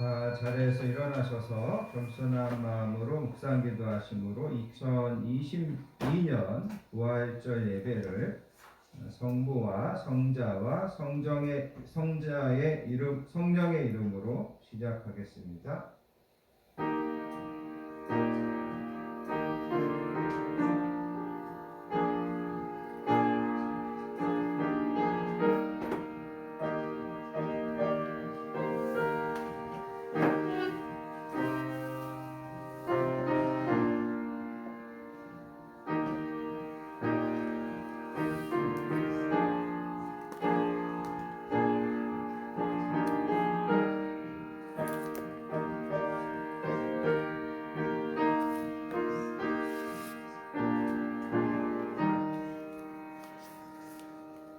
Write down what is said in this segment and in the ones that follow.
다 자리에서 일어나셔서 겸손한 마음으로 묵상 기도하심으로 2022년 부활절 예배를 성부와 성자와 성자의 이름, 성령의 이름으로 시작하겠습니다.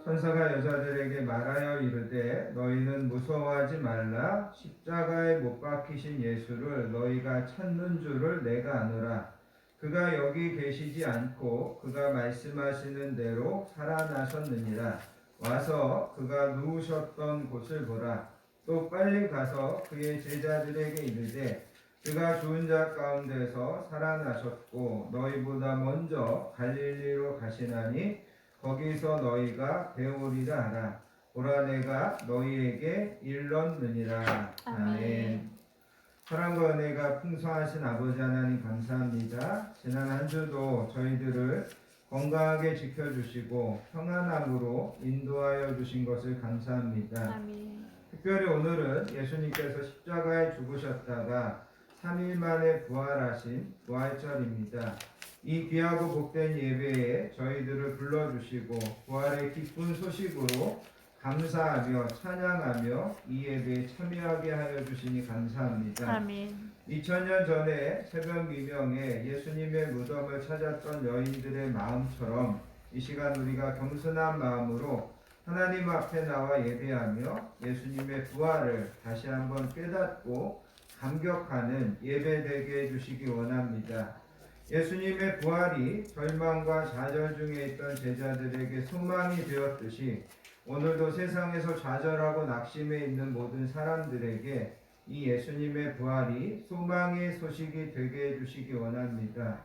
천사가 여자들에게 말하여 이르되 너희는 무서워하지 말라. 십자가에 못 박히신 예수를 너희가 찾는 줄을 내가 아노라. 그가 여기 계시지 않고 그가 말씀하시는 대로 살아나셨느니라. 와서 그가 누우셨던 곳을 보라. 또 빨리 가서 그의 제자들에게 이르되 그가 죽은 자 가운데서 살아나셨고 너희보다 먼저 갈릴리로 가시나니 거기서 너희가 배우리라 하라. 보라 내가 너희에게 일렀느니라. 아멘. 사랑과 은혜가 풍성하신 아버지 하나님 감사합니다. 지난 한 주도 저희들을 건강하게 지켜주시고 평안함으로 인도하여 주신 것을 감사합니다. 아멘. 특별히 오늘은 예수님께서 십자가에 죽으셨다가 3일 만에 부활하신 부활절입니다. 이 귀하고 복된 예배에 저희들을 불러주시고 부활의 기쁜 소식으로 감사하며 찬양하며 이 예배에 참여하게 하여 주시니 감사합니다. 아멘. 2000년 전에 새벽 미명에 예수님의 무덤을 찾았던 여인들의 마음처럼 이 시간 우리가 겸손한 마음으로 하나님 앞에 나와 예배하며 예수님의 부활을 다시 한번 깨닫고 감격하는 예배 되게 해주시기 원합니다. 예수님의 부활이 절망과 좌절 중에 있던 제자들에게 소망이 되었듯이 오늘도 세상에서 좌절하고 낙심해 있는 모든 사람들에게 이 예수님의 부활이 소망의 소식이 되게 해주시기 원합니다.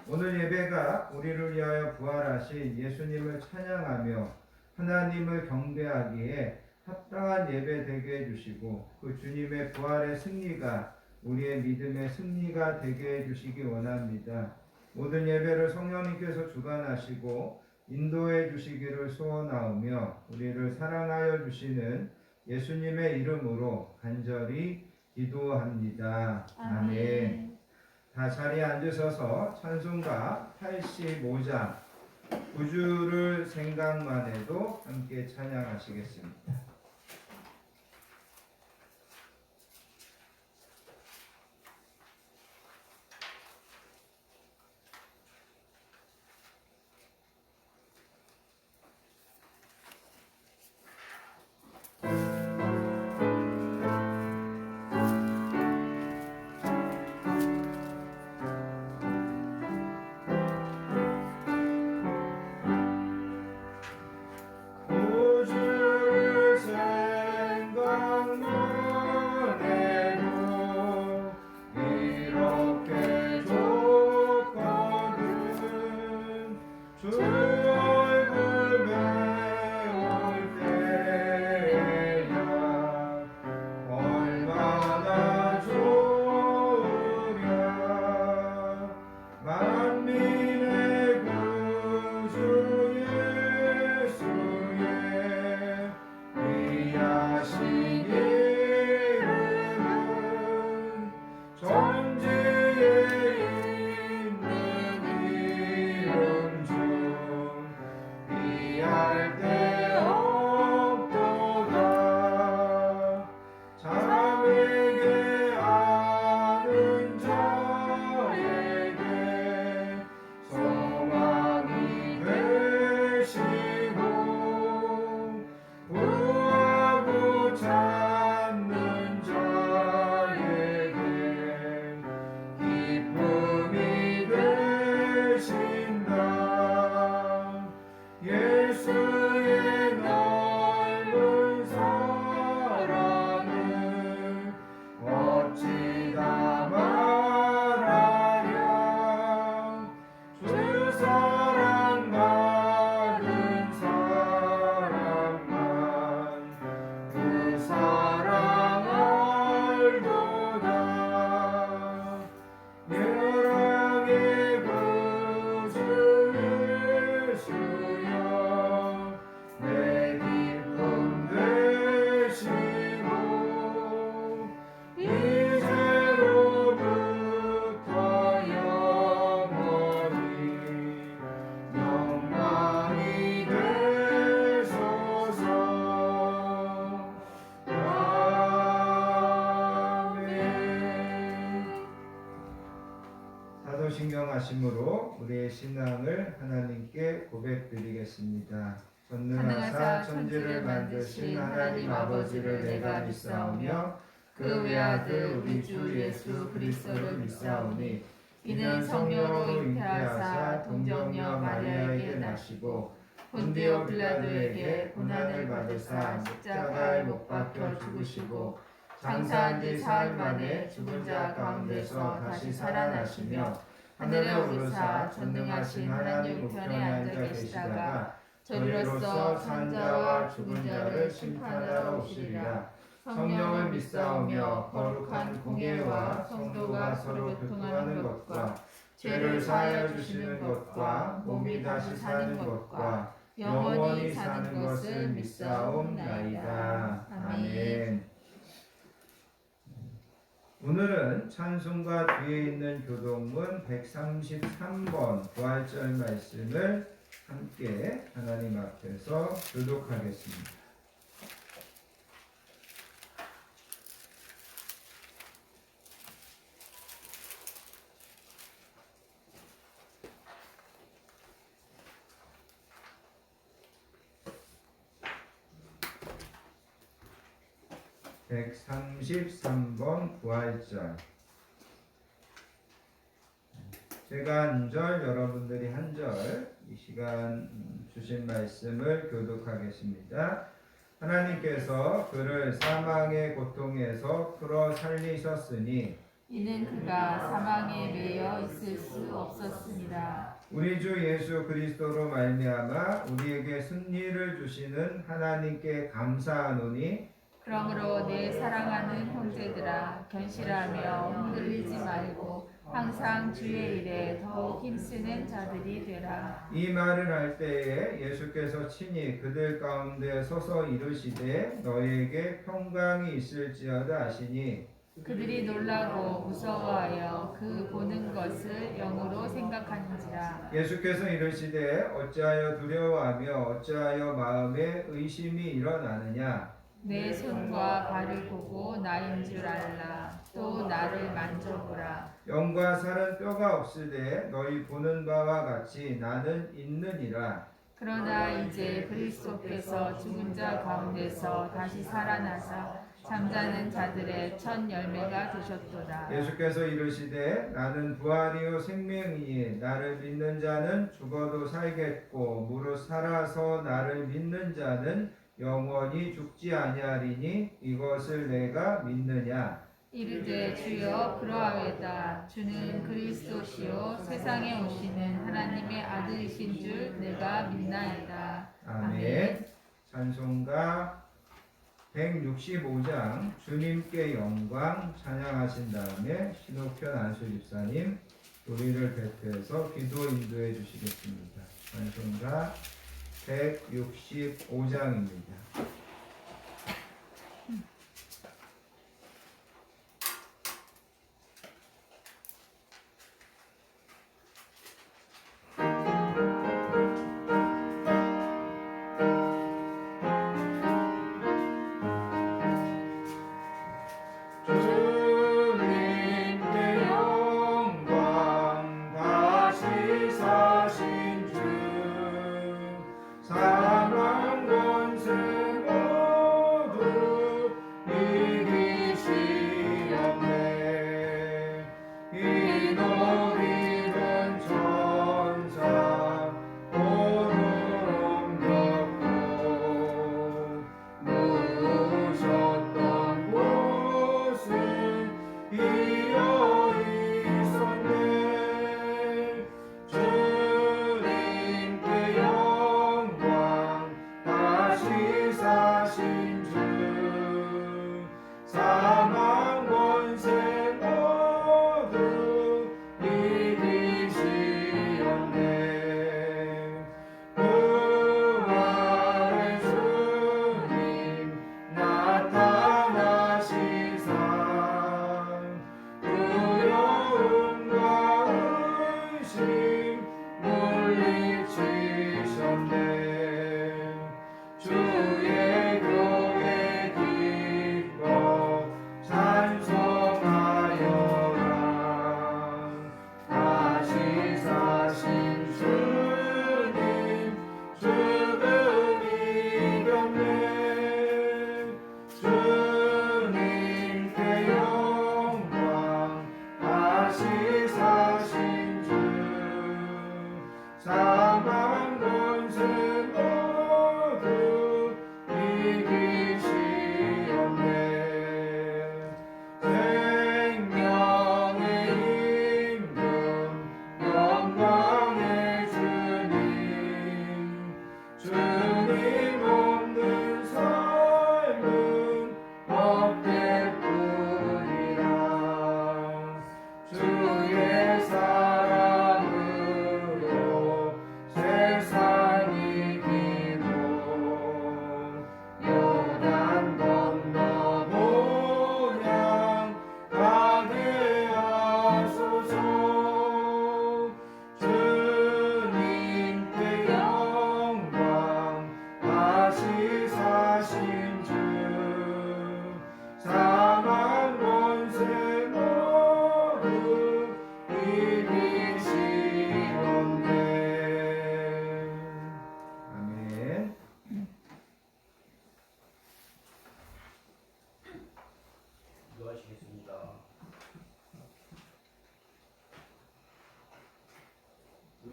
오늘 예배가 우리를 위하여 부활하신 예수님을 찬양하며 하나님을 경배하기에 합당한 예배 되게 해주시고 그 주님의 부활의 승리가 우리의 믿음의 승리가 되게 해주시기 원합니다. 모든 예배를 성령님께서 주관하시고 인도해 주시기를 소원하오며 우리를 사랑하여 주시는 예수님의 이름으로 간절히 기도합니다. 아멘. 다 자리에 앉으셔서 찬송가 85장 구주를 생각만 해도 함께 찬양하시겠습니다. 구주를 전우신경하심으로 우리의 신앙을 하나님께 고백드리겠습니다. 전능하사 천지를 만드신 하나님 아버지를 내가 믿사오며 그 외아들 우리 주 예수 그리스도를 믿사오니 이는 성령으로 잉태하사 동정녀 마리아에게 나시고 본디오 빌라도에게 고난을 받으사 십자가에 못 박혀 죽으시고 장사한 지 사흘 만에 죽은 자 가운데서 다시 살아나시며 하늘에 오르사 전능하신 하나님 우편에 앉아 계시다가 저리로서 산 자와 죽은 자를 심판하러 오시리라. 성령을 믿사오며 거룩한 공예와 성도가 서로 교통하는 것과 죄를 사하여 주시는 것과 몸이 다시 사는 것과 영원히 사는 것을 믿사옵나이다. 아멘. 오늘은 찬송가 뒤에 있는 교동문 133번 부활절 말씀을 함께 하나님 앞에서 교독하겠습니다. (133번) 부활절. 제가 한 절, 여러분들이 한 절, 이 시간 주신 말씀을 교독하겠습니다. 하나님께서 그를 사망의 고통에서 풀어 살리셨으니 이는 그가 사망에 매여 있을 수 없었습니다. 우리 주 예수 그리스도로 말미암아 우리에게 승리를 주시는 하나님께 감사하노니 그러므로 내 사랑하는 형제들아 견실하며 흔들리지 말고 항상 주의 일에 더욱 힘쓰는 자들이 되라. 이 말을 할 때에 예수께서 친히 그들 가운데 서서 이르시되 너희에게 평강이 있을지어다 하시니 그들이 놀라고 무서워하여 그 보는 것을 영으로 생각하는지라. 예수께서 이르시되 어찌하여 두려워하며 어찌하여 마음에 의심이 일어나느냐. 내 손과 발을 보고 나인 줄 알라. 또 나를 만져보라. 영과 살은 뼈가 없으되 너희 보는 바와 같이 나는 있느니라. 그러나 이제 그리스도께서 죽은 자 가운데서 다시 살아나사 잠자는 자들의 첫 열매가 되셨도다. 예수께서 이르시되 나는 부활이요 생명이니 나를 믿는 자는 죽어도 살겠고 무릇 살아서 나를 믿는 자는 영원히 죽지 아니하리니 이것을 내가 믿느냐. 이르되 주여 그러하외다. 주는 그리스도시요 세상에 오시는 하나님의 아들이신 줄 내가 믿나이다. 아멘. 찬송가 165장 주님께 영광 찬양하신 다음에 신옥현 안수 집사님 우리를 대표해서 기도 인도해 주시겠습니다. 찬송가 165장입니다. 사망 권세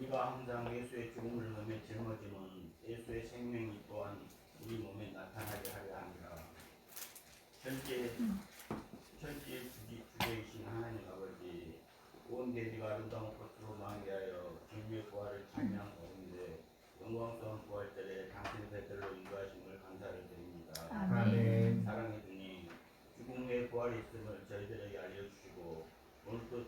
우리가 항상 예수의 죽음을 몸에 짊어지는 예수의 생명이 또한 우리 몸에 나타나게 하려 합니다. 천지의 주제이신 하나님 아버지, 온 대지가 아름다운 것으로 만개하여 진리의 부활을 찬양하는데 영광스러운 부활절에 당신의 배들로 인도하심을 감사를 드립니다. 아멘. 사랑의 주님, 죽음 후에 부활이 있음을 저희들에게 알려주시고 오늘 또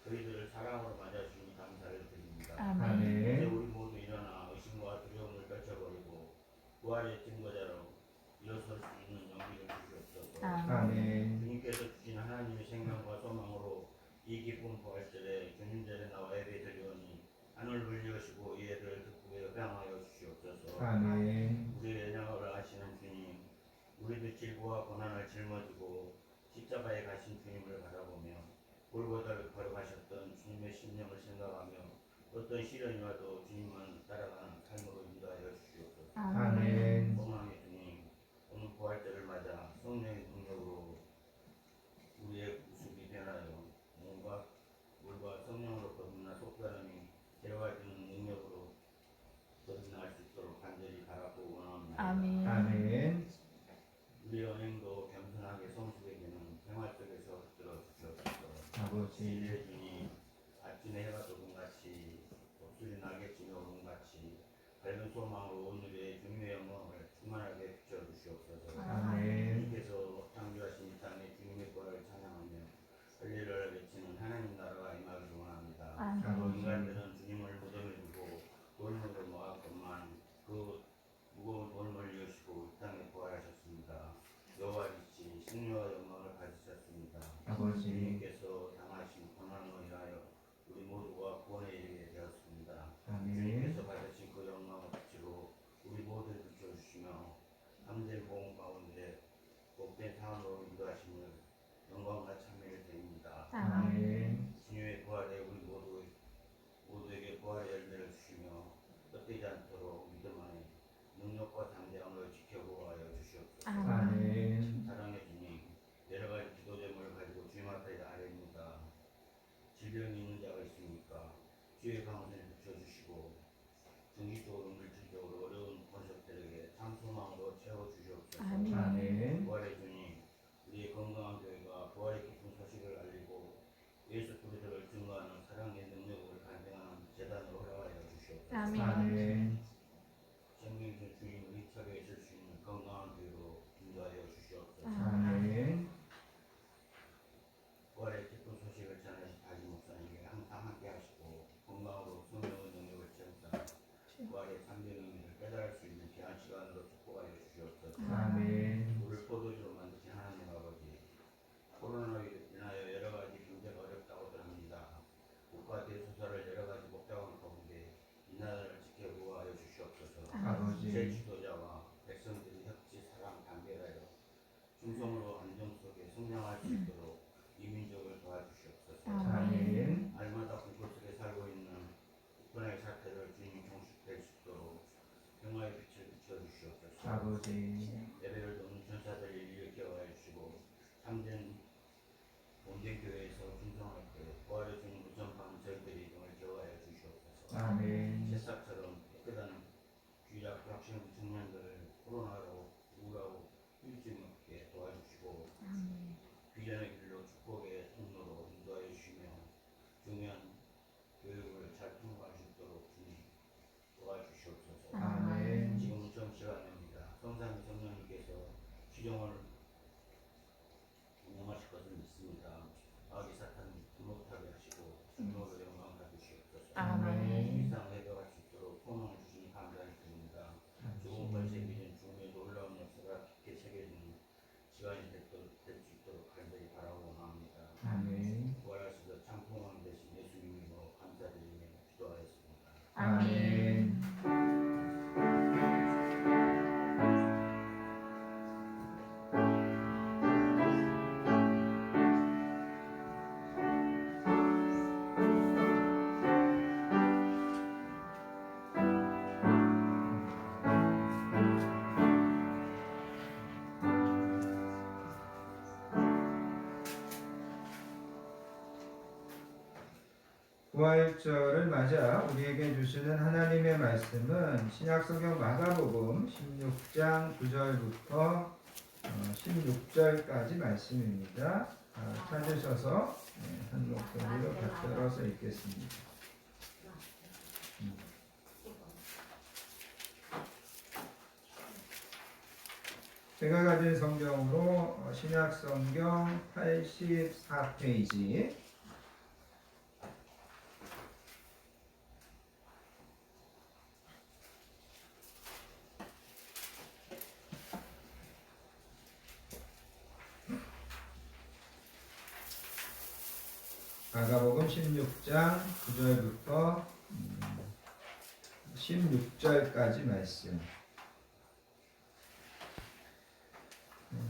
저희들을 사랑으로 맞아주시니 감사를 드립니다. 이제 아멘. 우리 모두 일어나 의심과 두려움을 떨쳐버리고 부활의 증거자로 일어설 수 있는 용기를 주시옵소서. 아멘. 주님께서 주신 하나님의 생명과 소망으로 이 기쁜 부활절에 주님 전에 나와 예배 드리오니 하늘을 여시고 이해를 듣고 회방하여 주시옵소서. 아멘. 우리의 연약을 아시는 주님, 우리도 질고와 고난을 짊어지고 십자가에 가신 주님을 바라보며 골고다를 걸어가셨던 주님의 신령을 생각하며 어떤 시련이 와도 주님만 따라가는 삶으로 인도하여 주시옵소서. 아멘. 소망의 주님, 오늘 부활절을 맞아 성령의 능력으로 우리의 구습이 변하여 몸과 물과 성령으로 거듭나 속사람이 데려가주는 능력으로 거듭날 수 있도록 간절히 바라고 원합니다. 아멘. 우리 언행도 겸손하게 성숙에게는 생활 속에서 들어 주시옵소서. 아버지. 진리의 주님, 아침에 해가 도금같이 독수리 날개치며 오름같이 밝은 소망으로 오늘의 주님의 영광을 충만하게 비춰주시옵소서. 아멘. 주님께서 창조하신 이 땅에 주님의 부활을 찬양하며 할렐루야를 외치는 하나님 나라가 임하기를 원합니다. 아버지. 인간들은 주님을 무덤에 두고 돌무로 모았건만 그 무거운 돌을 여시고 이 땅에 부활하셨습니다. 여호와이시 승리와 영광을 받으셨습니다. 아버지. 주님께서 당하신 고난으로 인하여 우리 모두가 구원에 이르게 되었습니다. 아멘. 주님께서 받으신 그 영광을 빛으로 우리 모두를 비춰주시며 참된 복음 가운데 복된 삶으로 인도하심을 영광과 찬미를 드립니다. 아멘. 주님의 부활에 우리 모두에게 부활의 열매를 주시며 헛되지 않도록 믿음 안에 능력과 담대함을 지켜보아여 주시옵소서. 아멘. 사랑의 주님, 여러 가지 기도 제목을 가지고 주님 앞에 아뢰입니다. 질병이 있는 자가 있습니까? 주의 가운데 붙여주시고 정기적으로 물질적으로 어려운 권속들에게 참 소망으로 채워주시옵소서. 아멘. 부활의 주님, 우리의 건강한 교회가 부활의 기쁜 소식을 알리고 예수 그리스도를 증거하는 사랑의 능력을 간증하는 재단으로 허락하여 주시옵소서. 아멘. 생명의 주님을 힘차게 있을 수 있는 건강한 교회로 인도하여 주시옵소서. 아멘. 부활의 기쁜 소식을 전하신 다지 목사님에게 항상 함께 하시고 건강으로 성령의 능력을 채우사 부활의 참된 의미를 깨달을 수 있는 귀한 시간으로 축복하여 주시옵소서. 아멘. 우리를 포도주로 만드신 하나님 아버지, 코로나로 인하여 여러 가지 경제가 어렵다고들 합니다. 국가 대소사를 여러 가지 복잡한 가운데 이 나라를 지켜보아여 주시옵소서. 아버지. 제 지도자와 백성들이 협치, 사랑, 단결하여 충성으로 안정 속에 성장할 수 있도록 이 민족을 도와주시옵소서. 아멘. 날마다 불꽃 속에 살고 있는 국군의 사태를 주님이 종식될 수 있도록 평화의 빛을 비춰주시옵소서. 아버지. 예배를 돕는 전사들을 일으켜 하여 주시고 참된 본된 교회에서 충성할 때 부활의 주님을 전파하는 저희들이 등을 기억하여 주시옵소서. 아멘. 새싹처럼 깨끗한 주의학 학생 청년들을 코로나로 우울하고 휴증 없게 도와주시고 비전의 길로 축복의 통로로 인도하여 주시며 중요한 교육을 잘 통과할 수 있도록 주님 도와주시옵소서. 아멘. 지금은 좀 시간입니다. 성삼위 성령님께서 시종을 운영하실 것을 믿습니다. 마귀 사탄 못하게 하시고 주님으로 영광 받으시옵소서. 아멘. 일상 해결할 수 있도록 소망을 주시니 감사를 드립니다. 죽은 것이 부활절을 맞아 우리에게 주시는 하나님의 말씀은 신약성경 마가복음 16장 9절부터 16절까지 말씀입니다. 찾으셔서 한 목소리로 받들어서 읽겠습니다. 제가 가진 성경으로 신약성경 84페이지 마가복음 16장 9절부터 16절까지 말씀.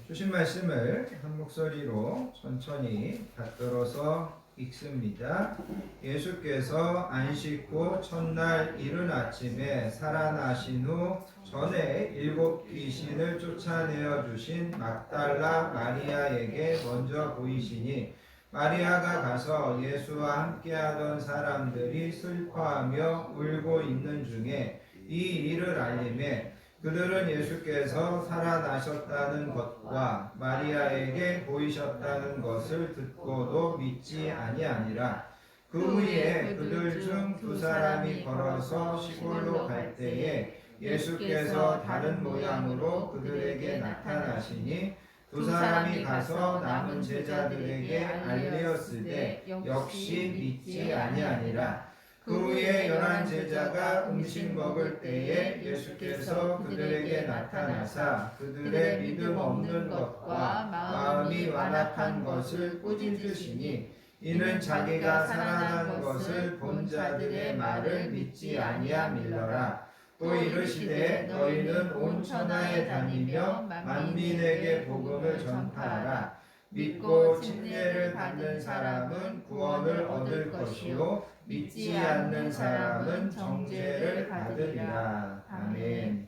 주신 말씀을 한 목소리로 천천히 받들어서 읽습니다. 예수께서 안식 후 첫날 이른 아침에 살아나신 후 전에 7 귀신을 쫓아내어 주신 막달라 마리아에게 먼저 보이시니 마리아가 가서 예수와 함께하던 사람들이 슬퍼하며 울고 있는 중에 이 일을 알림해 그들은 예수께서 살아나셨다는 것과 마리아에게 보이셨다는 것을 듣고도 믿지 아니하니라. 그 후에 그들 중 2 사람이 걸어서 시골로 갈 때에 예수께서 다른 모양으로 그들에게 나타나시니 2 사람이 가서 남은 제자들에게 알리었으되 역시 믿지 아니하니라. 그 후에 11 제자가 음식 먹을 때에 예수께서 그들에게 나타나사 그들의 믿음 없는 것과 마음이 완악한 것을 꾸짖으시니 이는 자기가 살아난 것을 본 자들의 말을 믿지 아니함일러라. 또 이르시되 너희는 온 천하에 다니며 만민에게 복음을 전파하라. 믿고 침례를 받는 사람은 구원을 얻을 것이요 믿지 않는 사람은 정죄를 받으리라. 아멘.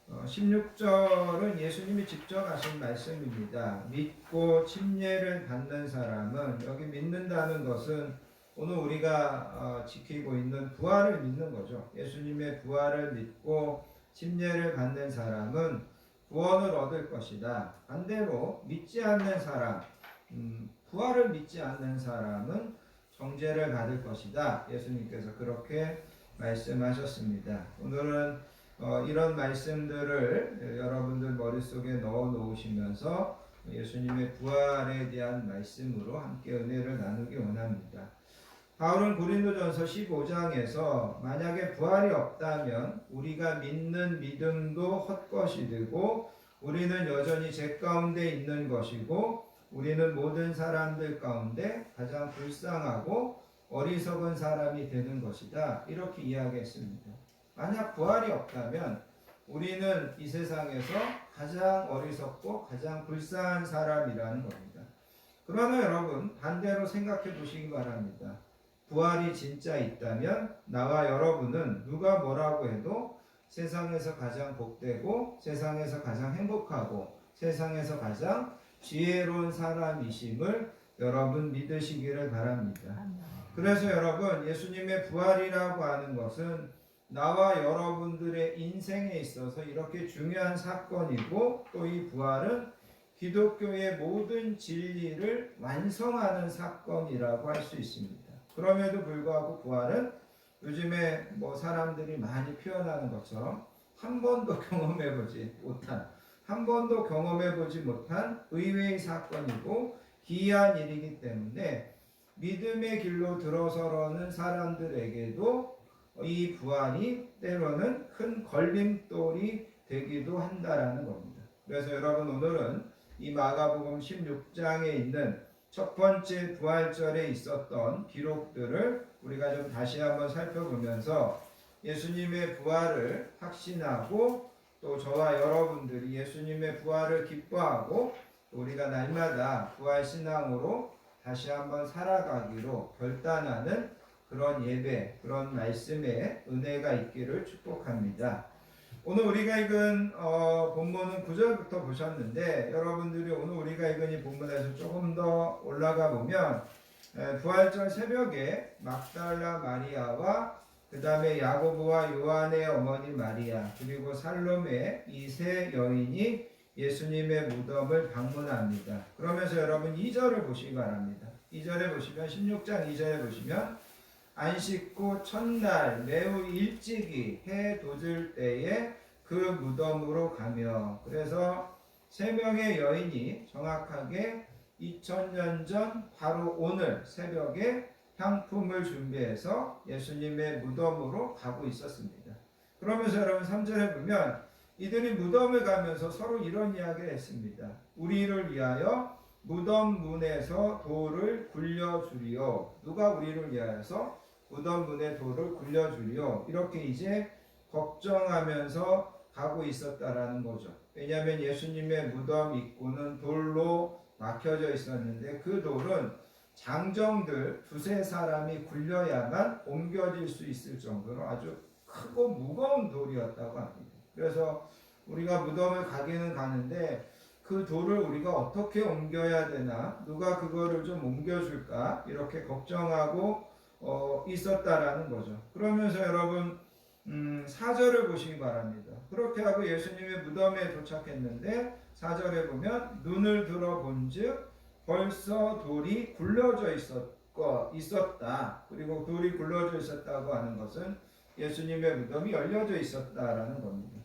16절은 예수님이 직접 하신 말씀입니다. 믿고 침례를 받는 사람은, 여기 믿는다는 것은 오늘 우리가 지키고 있는 부활을 믿는 거죠. 예수님의 부활을 믿고 침례를 받는 사람은 구원을 얻을 것이다. 반대로 믿지 않는 사람, 부활을 믿지 않는 사람은 정죄를 받을 것이다. 예수님께서 그렇게 말씀하셨습니다. 오늘은 이런 말씀들을 여러분들 머릿속에 넣어 놓으시면서 예수님의 부활에 대한 말씀으로 함께 은혜를 나누기 원합니다. 바울은 고린도전서 15장에서 만약에 부활이 없다면 우리가 믿는 믿음도 헛것이 되고 우리는 여전히 죄 가운데 있는 것이고 우리는 모든 사람들 가운데 가장 불쌍하고 어리석은 사람이 되는 것이다. 이렇게 이야기했습니다. 만약 부활이 없다면 우리는 이 세상에서 가장 어리석고 가장 불쌍한 사람이라는 겁니다. 그러나 여러분 반대로 생각해 보시기 바랍니다. 부활이 진짜 있다면 나와 여러분은 누가 뭐라고 해도 세상에서 가장 복되고 세상에서 가장 행복하고 세상에서 가장 지혜로운 사람이심을 여러분 믿으시기를 바랍니다. 그래서 여러분 예수님의 부활이라고 하는 것은 나와 여러분들의 인생에 있어서 이렇게 중요한 사건이고 또 이 부활은 기독교의 모든 진리를 완성하는 사건이라고 할 수 있습니다. 그럼에도 불구하고 부활은 요즘에 사람들이 많이 표현하는 것처럼 한 번도 경험해보지 못한 의외의 사건이고 기이한 일이기 때문에 믿음의 길로 들어서려는 사람들에게도 이 부활이 때로는 큰 걸림돌이 되기도 한다라는 겁니다. 그래서 여러분 오늘은 이 마가복음 16장에 있는 첫 번째 부활절에 있었던 기록들을 우리가 좀 다시 한번 살펴보면서 예수님의 부활을 확신하고 또 저와 여러분들이 예수님의 부활을 기뻐하고 또 우리가 날마다 부활신앙으로 다시 한번 살아가기로 결단하는 그런 예배, 그런 말씀의 은혜가 있기를 축복합니다. 오늘 우리가 읽은 본문은 9절부터 보셨는데 여러분들이 오늘 우리가 읽은 이 본문에서 조금 더 올라가 보면 부활절 새벽에 막달라 마리아와 그 다음에 야고보와 요한의 어머니 마리아 그리고 살로메 이 세 여인이 예수님의 무덤을 방문합니다. 그러면서 여러분 2절을 보시기 바랍니다. 2절에 보시면 16장 2절에 보시면 안식 후 첫날 매우 일찍이 해 돋을 때에 그 무덤으로 가며 그래서 세 명의 여인이 정확하게 2000년 전 바로 오늘 새벽에 향품을 준비해서 예수님의 무덤으로 가고 있었습니다. 그러면서 여러분 3절에 보면 이들이 무덤을 가면서 서로 이런 이야기를 했습니다. 우리를 위하여 무덤 문에서 돌을 굴려주리요. 누가 우리를 위하여서 무덤 문에 돌을 굴려주리요. 이렇게 이제 걱정하면서 가고 있었다라는 거죠. 왜냐하면 예수님의 무덤 입구는 돌로 막혀져 있었는데 그 돌은 장정들 두세 사람이 굴려야만 옮겨질 수 있을 정도로 아주 크고 무거운 돌이었다고 합니다. 그래서 우리가 무덤을 가기는 가는데 그 돌을 우리가 어떻게 옮겨야 되나 누가 그거를 좀 옮겨줄까 이렇게 걱정하고 있었다라는 거죠. 그러면서 여러분 4절을 보시기 바랍니다. 그렇게 하고 예수님의 무덤에 도착했는데 4절에 보면 눈을 들어 본즉 벌써 돌이 굴러져 있었다. 그리고 돌이 굴러져 있었다고 하는 것은 예수님의 무덤이 열려져 있었다라는 겁니다.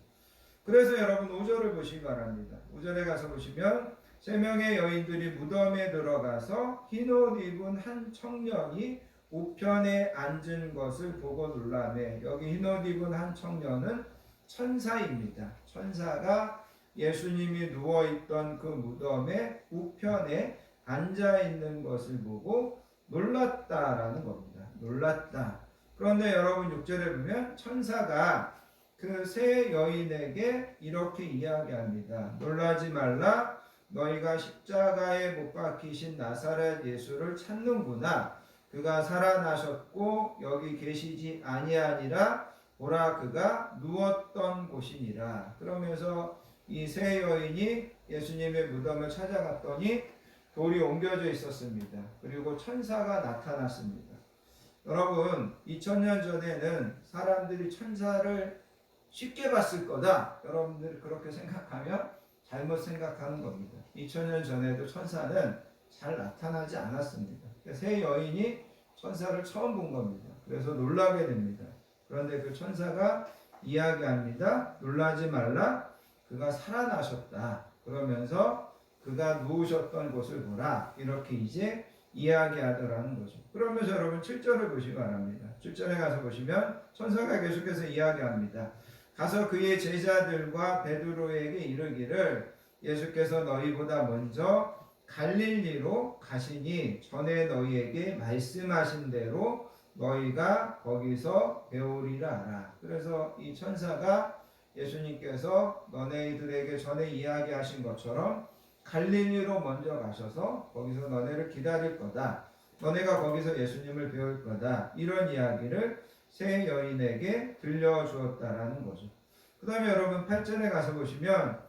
그래서 여러분 5절을 보시기 바랍니다. 5절에 가서 보시면 세 명의 여인들이 무덤에 들어가서 흰옷 입은 한 청년이 우편에 앉은 것을 보고 놀라매. 여기 흰옷 입은 한 청년은 천사입니다. 천사가 예수님이 누워있던 그 무덤의 우편에 앉아있는 것을 보고 놀랐다라는 겁니다. 놀랐다. 그런데 여러분 6절에 보면 천사가 그 세 여인에게 이렇게 이야기합니다. 놀라지 말라. 너희가 십자가에 못 박히신 나사렛 예수를 찾는구나. 그가 살아나셨고 여기 계시지 아니하니라. 보라 그가 누웠던 곳이니라. 그러면서 이 세 여인이 예수님의 무덤을 찾아갔더니 돌이 옮겨져 있었습니다. 그리고 천사가 나타났습니다. 여러분 2000년 전에는 사람들이 천사를 쉽게 봤을 거다. 여러분들이 그렇게 생각하면 잘못 생각하는 겁니다. 2000년 전에도 천사는 잘 나타나지 않았습니다. 세 여인이 천사를 처음 본 겁니다. 그래서 놀라게 됩니다. 그런데 그 천사가 이야기합니다. 놀라지 말라. 그가 살아나셨다. 그러면서 그가 누우셨던 곳을 보라. 이렇게 이제 이야기하더라는 거죠. 그러면서 여러분 7절을 보시기 바랍니다. 7절에 가서 보시면 천사가 계속해서 이야기합니다. 가서 그의 제자들과 베드로에게 이르기를 예수께서 너희보다 먼저 갈릴리로 가시니 전에 너희에게 말씀하신 대로 너희가 거기서 배우리라 하라. 그래서 이 천사가 예수님께서 너네들에게 전에 이야기하신 것처럼 갈릴리로 먼저 가셔서 거기서 너네를 기다릴 거다. 너네가 거기서 예수님을 배울 거다. 이런 이야기를 세 여인에게 들려주었다라는 거죠. 그 다음에 여러분 8절에 가서 보시면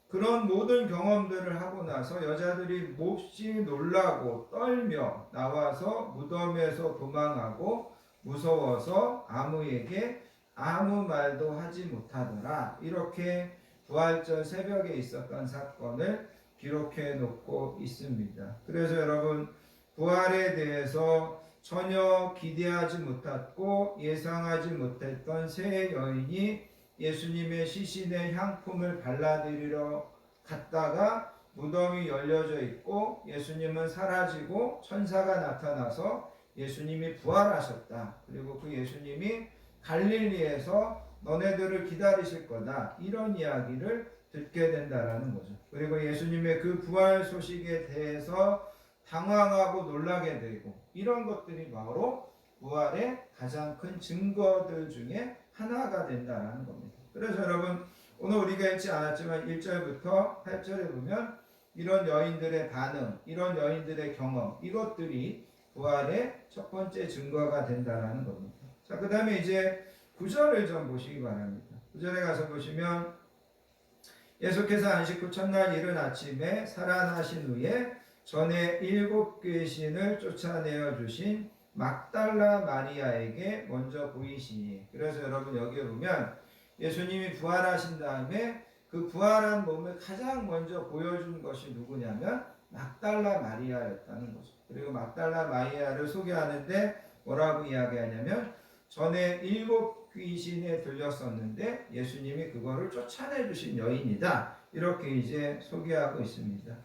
그런 모든 경험들을 하고 나서 여자들이 몹시 놀라고 떨며 나와서 무덤에서 도망하고 무서워서 아무에게 아무 말도 하지 못하더라. 이렇게 부활절 새벽에 있었던 사건을 기록해 놓고 있습니다. 그래서 여러분 부활에 대해서 전혀 기대하지 못했고 예상하지 못했던 세 여인이 예수님의 시신의 향품을 발라드리러 갔다가 무덤이 열려져 있고 예수님은 사라지고 천사가 나타나서 예수님이 부활하셨다. 그리고 그 예수님이 갈릴리에서 너네들을 기다리실 거다. 이런 이야기를 듣게 된다라는 거죠. 그리고 예수님의 그 부활 소식에 대해서 당황하고 놀라게 되고 이런 것들이 바로 부활의 가장 큰 증거들 중에 하나가 된다라는 겁니다. 그래서 여러분 오늘 우리가 읽지 않았지만 1절부터 8절에 보면 이런 여인들의 반응, 이런 여인들의 경험 이것들이 부활의 첫 번째 증거가 된다라는 겁니다. 자, 그 다음에 이제 9절을 좀 보시기 바랍니다. 9절에 가서 보시면 예수께서 안식 후 첫날 이른 아침에 살아나신 후에 전에 7 귀신을 쫓아내어 주신 막달라 마리아에게 먼저 보이시니. 그래서 여러분 여기에 보면 예수님이 부활하신 다음에 그 부활한 몸을 가장 먼저 보여준 것이 누구냐면 막달라 마리아였다는 거죠. 그리고 막달라 마리아를 소개하는데 뭐라고 이야기하냐면 전에 7 귀신에 들렸었는데 예수님이 그거를 쫓아내 주신 여인이다. 이렇게 이제 소개하고 있습니다.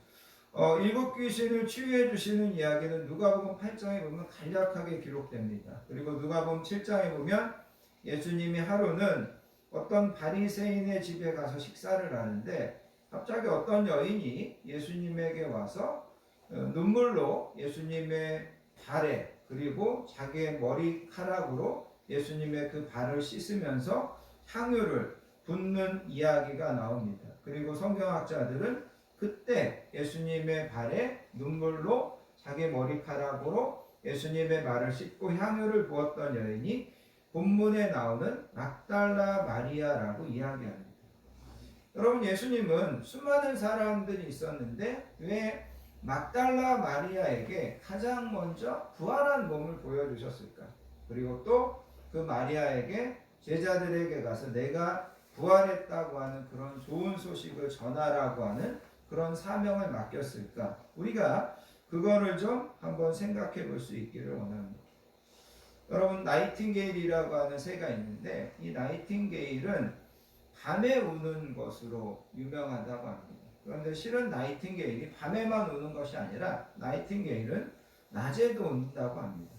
7 귀신을 치유해 주시는 이야기는 누가복음 8장에 보면 간략하게 기록됩니다. 그리고 누가복음 7장에 보면 예수님이 하루는 어떤 바리새인의 집에 가서 식사를 하는데 갑자기 어떤 여인이 예수님에게 와서 눈물로 예수님의 발에 그리고 자기의 머리카락으로 예수님의 그 발을 씻으면서 향유를 붓는 이야기가 나옵니다. 그리고 성경학자들은 그때 예수님의 발에 눈물로 자기 머리카락으로 예수님의 발을 씻고 향유를 부었던 여인이 본문에 나오는 막달라 마리아라고 이야기합니다. 여러분 예수님은 수많은 사람들이 있었는데 왜 막달라 마리아에게 가장 먼저 부활한 몸을 보여주셨을까? 그리고 또 그 마리아에게 제자들에게 가서 내가 부활했다고 하는 그런 좋은 소식을 전하라고 하는 그런 사명을 맡겼을까? 우리가 그거를 좀 한번 생각해 볼 수 있기를 원합니다. 여러분 나이팅게일이라고 하는 새가 있는데 이 나이팅게일은 밤에 우는 것으로 유명하다고 합니다. 그런데 실은 나이팅게일이 밤에만 우는 것이 아니라 나이팅게일은 낮에도 운다고 합니다.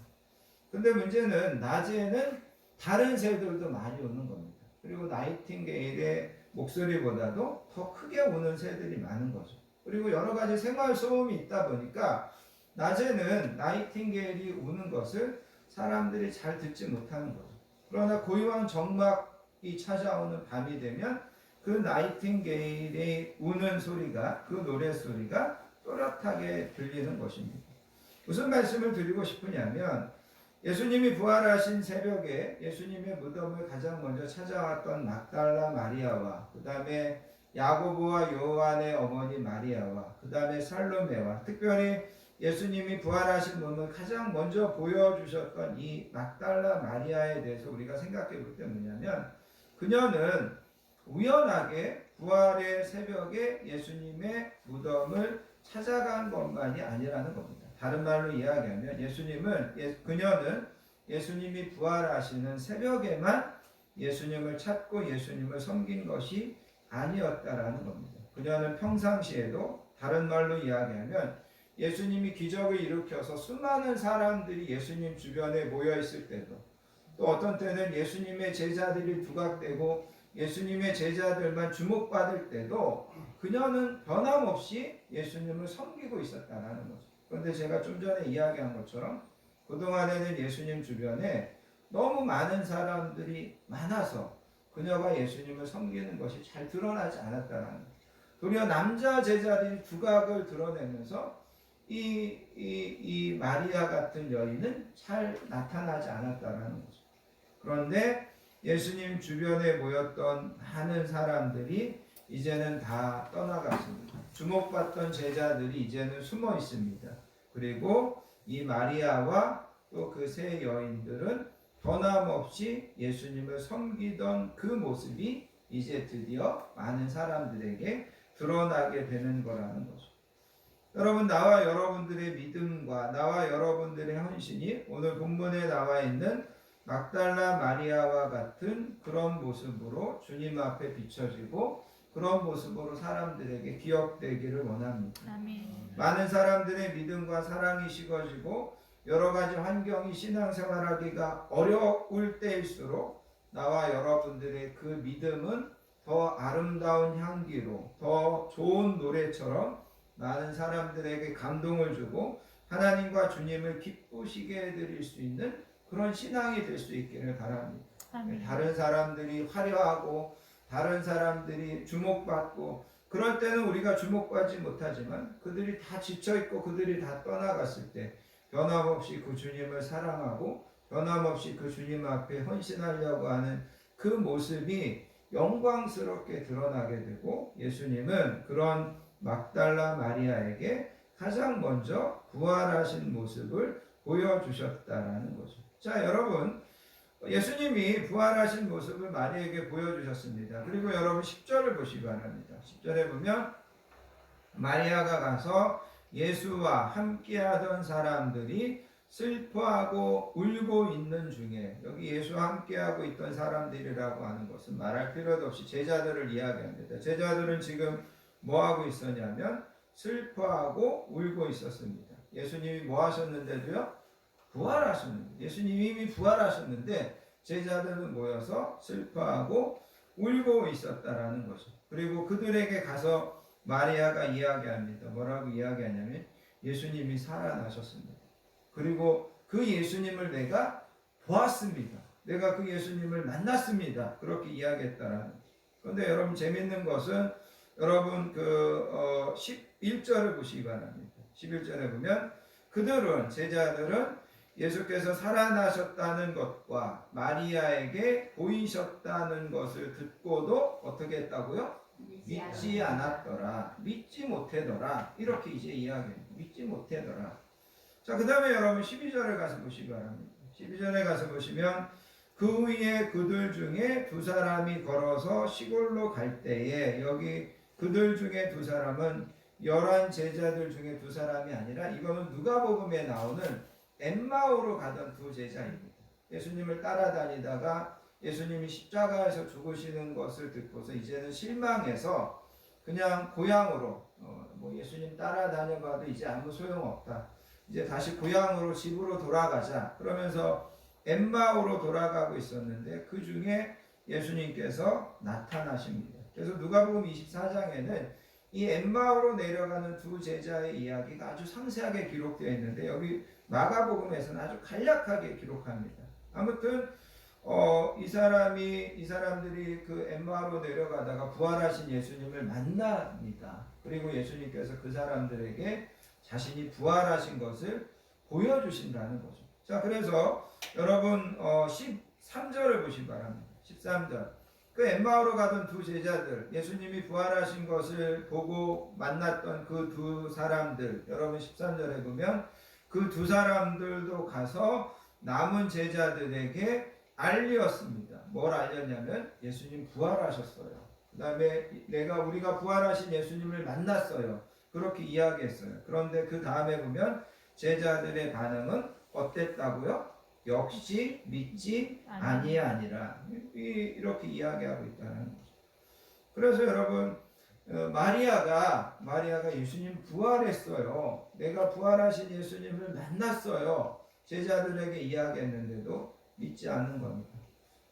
근데 문제는 낮에는 다른 새들도 많이 우는 겁니다. 그리고 나이팅게일의 목소리보다도 더 크게 우는 새들이 많은 거죠. 그리고 여러 가지 생활 소음이 있다 보니까 낮에는 나이팅게일이 우는 것을 사람들이 잘 듣지 못하는 거죠. 그러나 고요한 정막이 찾아오는 밤이 되면 그 나이팅게일이 우는 소리가 그 노래 소리가 또렷하게 들리는 것입니다. 무슨 말씀을 드리고 싶으냐면 예수님이 부활하신 새벽에 예수님의 무덤을 가장 먼저 찾아왔던 막달라 마리아와 그 다음에 야고보와 요한의 어머니 마리아와 그 다음에 살로메와 특별히 예수님이 부활하신 몸을 가장 먼저 보여주셨던 이 막달라 마리아에 대해서 우리가 생각해 볼 때 뭐냐면 그녀는 우연하게 부활의 새벽에 예수님의 무덤을 찾아간 것만이 아니라는 겁니다. 다른 말로 이야기하면 그녀는 예수님이 부활하시는 새벽에만 예수님을 찾고 예수님을 섬긴 것이 아니었다라는 겁니다. 그녀는 평상시에도 다른 말로 이야기하면 예수님이 기적을 일으켜서 수많은 사람들이 예수님 주변에 모여 있을 때도 또 어떤 때는 예수님의 제자들이 두각되고 예수님의 제자들만 주목받을 때도 그녀는 변함없이 예수님을 섬기고 있었다는 거죠. 그런데 제가 좀 전에 이야기한 것처럼 그동안에는 예수님 주변에 너무 많은 사람들이 많아서 그녀가 예수님을 섬기는 것이 잘 드러나지 않았다는 거예요. 도리어 남자 제자들이 두각을 드러내면서 이 마리아 같은 여인은 잘 나타나지 않았다는 거죠. 그런데 예수님 주변에 모였던 많은 사람들이 이제는 다 떠나갔습니다. 주목받던 제자들이 이제는 숨어 있습니다. 그리고 이 마리아와 또 그 세 여인들은 변함없이 예수님을 섬기던 그 모습이 이제 드디어 많은 사람들에게 드러나게 되는 거라는 거죠. 여러분 나와 여러분들의 믿음과 나와 여러분들의 헌신이 오늘 본문에 나와 있는 막달라 마리아와 같은 그런 모습으로 주님 앞에 비춰지고 그런 모습으로 사람들에게 기억되기를 원합니다. 아멘. 많은 사람들의 믿음과 사랑이 식어지고 여러 가지 환경이 신앙생활하기가 어려울 때일수록 나와 여러분들의 그 믿음은 더 아름다운 향기로 더 좋은 노래처럼 많은 사람들에게 감동을 주고 하나님과 주님을 기쁘시게 해드릴 수 있는 그런 신앙이 될 수 있기를 바랍니다. 아멘. 다른 사람들이 화려하고 다른 사람들이 주목받고 그럴 때는 우리가 주목받지 못하지만 그들이 다 지쳐있고 그들이 다 떠나갔을 때 변함없이 그 주님을 사랑하고 변함없이 그 주님 앞에 헌신하려고 하는 그 모습이 영광스럽게 드러나게 되고 예수님은 그런 막달라 마리아에게 가장 먼저 부활하신 모습을 보여주셨다라는 거죠. 자, 여러분, 예수님이 부활하신 모습을 마리에게 보여주셨습니다. 그리고 여러분 10절을 보시기 바랍니다. 10절에 보면 마리아가 가서 예수와 함께하던 사람들이 슬퍼하고 울고 있는 중에, 여기 예수와 함께하고 있던 사람들이라고 하는 것은 말할 필요도 없이 제자들을 이야기합니다. 제자들은 지금 뭐하고 있었냐면 슬퍼하고 울고 있었습니다. 예수님이 뭐 하셨는데도요? 부활하셨는데, 예수님이 이미 부활하셨는데 제자들은 모여서 슬퍼하고 울고 있었다라는 거죠. 그리고 그들에게 가서 마리아가 이야기합니다. 뭐라고 이야기하냐면 예수님이 살아나셨습니다. 그리고 그 예수님을 내가 보았습니다. 내가 그 예수님을 만났습니다. 그렇게 이야기했다라는 거죠. 그런데 여러분 재밌는 것은 여러분 11절을 보시기 바랍니다. 11절에 보면 그들은, 제자들은 예수께서 살아나셨다는 것과 마리아에게 보이셨다는 것을 듣고도 어떻게 했다고요? 믿지 않았더라. 믿지 못하더라. 이렇게 이제 이야기합니다. 믿지 못하더라. 자, 그 다음에 여러분 12절에 가서 보시기 바랍니다. 12절에 가서 보시면 그 후에 그들 중에 두 사람이 걸어서 시골로 갈 때에, 여기 그들 중에 두 사람은 11 제자들 중에 두 사람이 아니라 이거는 누가복음에 나오는 엠마오로 가던 두 제자입니다. 예수님을 따라다니다가 예수님이 십자가에서 죽으시는 것을 듣고서 이제는 실망해서 그냥 고향으로 뭐 예수님 따라다녀봐도 이제 아무 소용없다. 이제 다시 고향으로, 집으로 돌아가자. 그러면서 엠마오로 돌아가고 있었는데 그 중에 예수님께서 나타나십니다. 그래서 누가복음 24장에는 이 엠마오로 내려가는 두 제자의 이야기가 아주 상세하게 기록되어 있는데 여기 마가복음에서는 아주 간략하게 기록합니다. 아무튼 이 사람들이 그 엠마오로 내려가다가 부활하신 예수님을 만납니다. 그리고 예수님께서 그 사람들에게 자신이 부활하신 것을 보여주신다는 거죠. 자, 그래서 여러분 13절을 보시기 바랍니다. 13절. 그 엠마오로 가던 두 제자들, 예수님이 부활하신 것을 보고 만났던 그 두 사람들, 여러분 13절에 보면 그 두 사람들도 가서 남은 제자들에게 알렸습니다. 뭘 알렸냐면 예수님 부활하셨어요. 그 다음에 우리가 부활하신 예수님을 만났어요. 그렇게 이야기했어요. 그런데 그 다음에 보면 제자들의 반응은 어땠다고요? 역시 믿지 아니하니라. 이렇게 이야기하고 있다는 거죠. 그래서 여러분 마리아가 예수님 부활했어요. 내가 부활하신 예수님을 만났어요. 제자들에게 이야기했는데도 믿지 않는 겁니다.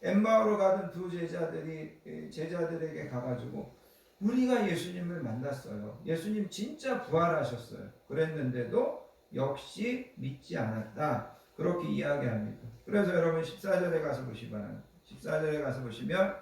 엠마오로 가던 두 제자들이 제자들에게 가가지고 우리가 예수님을 만났어요. 예수님 진짜 부활하셨어요. 그랬는데도 역시 믿지 않았다. 그렇게 이야기합니다. 그래서 여러분 14절에 가서 보시면 14절에 가서 보시면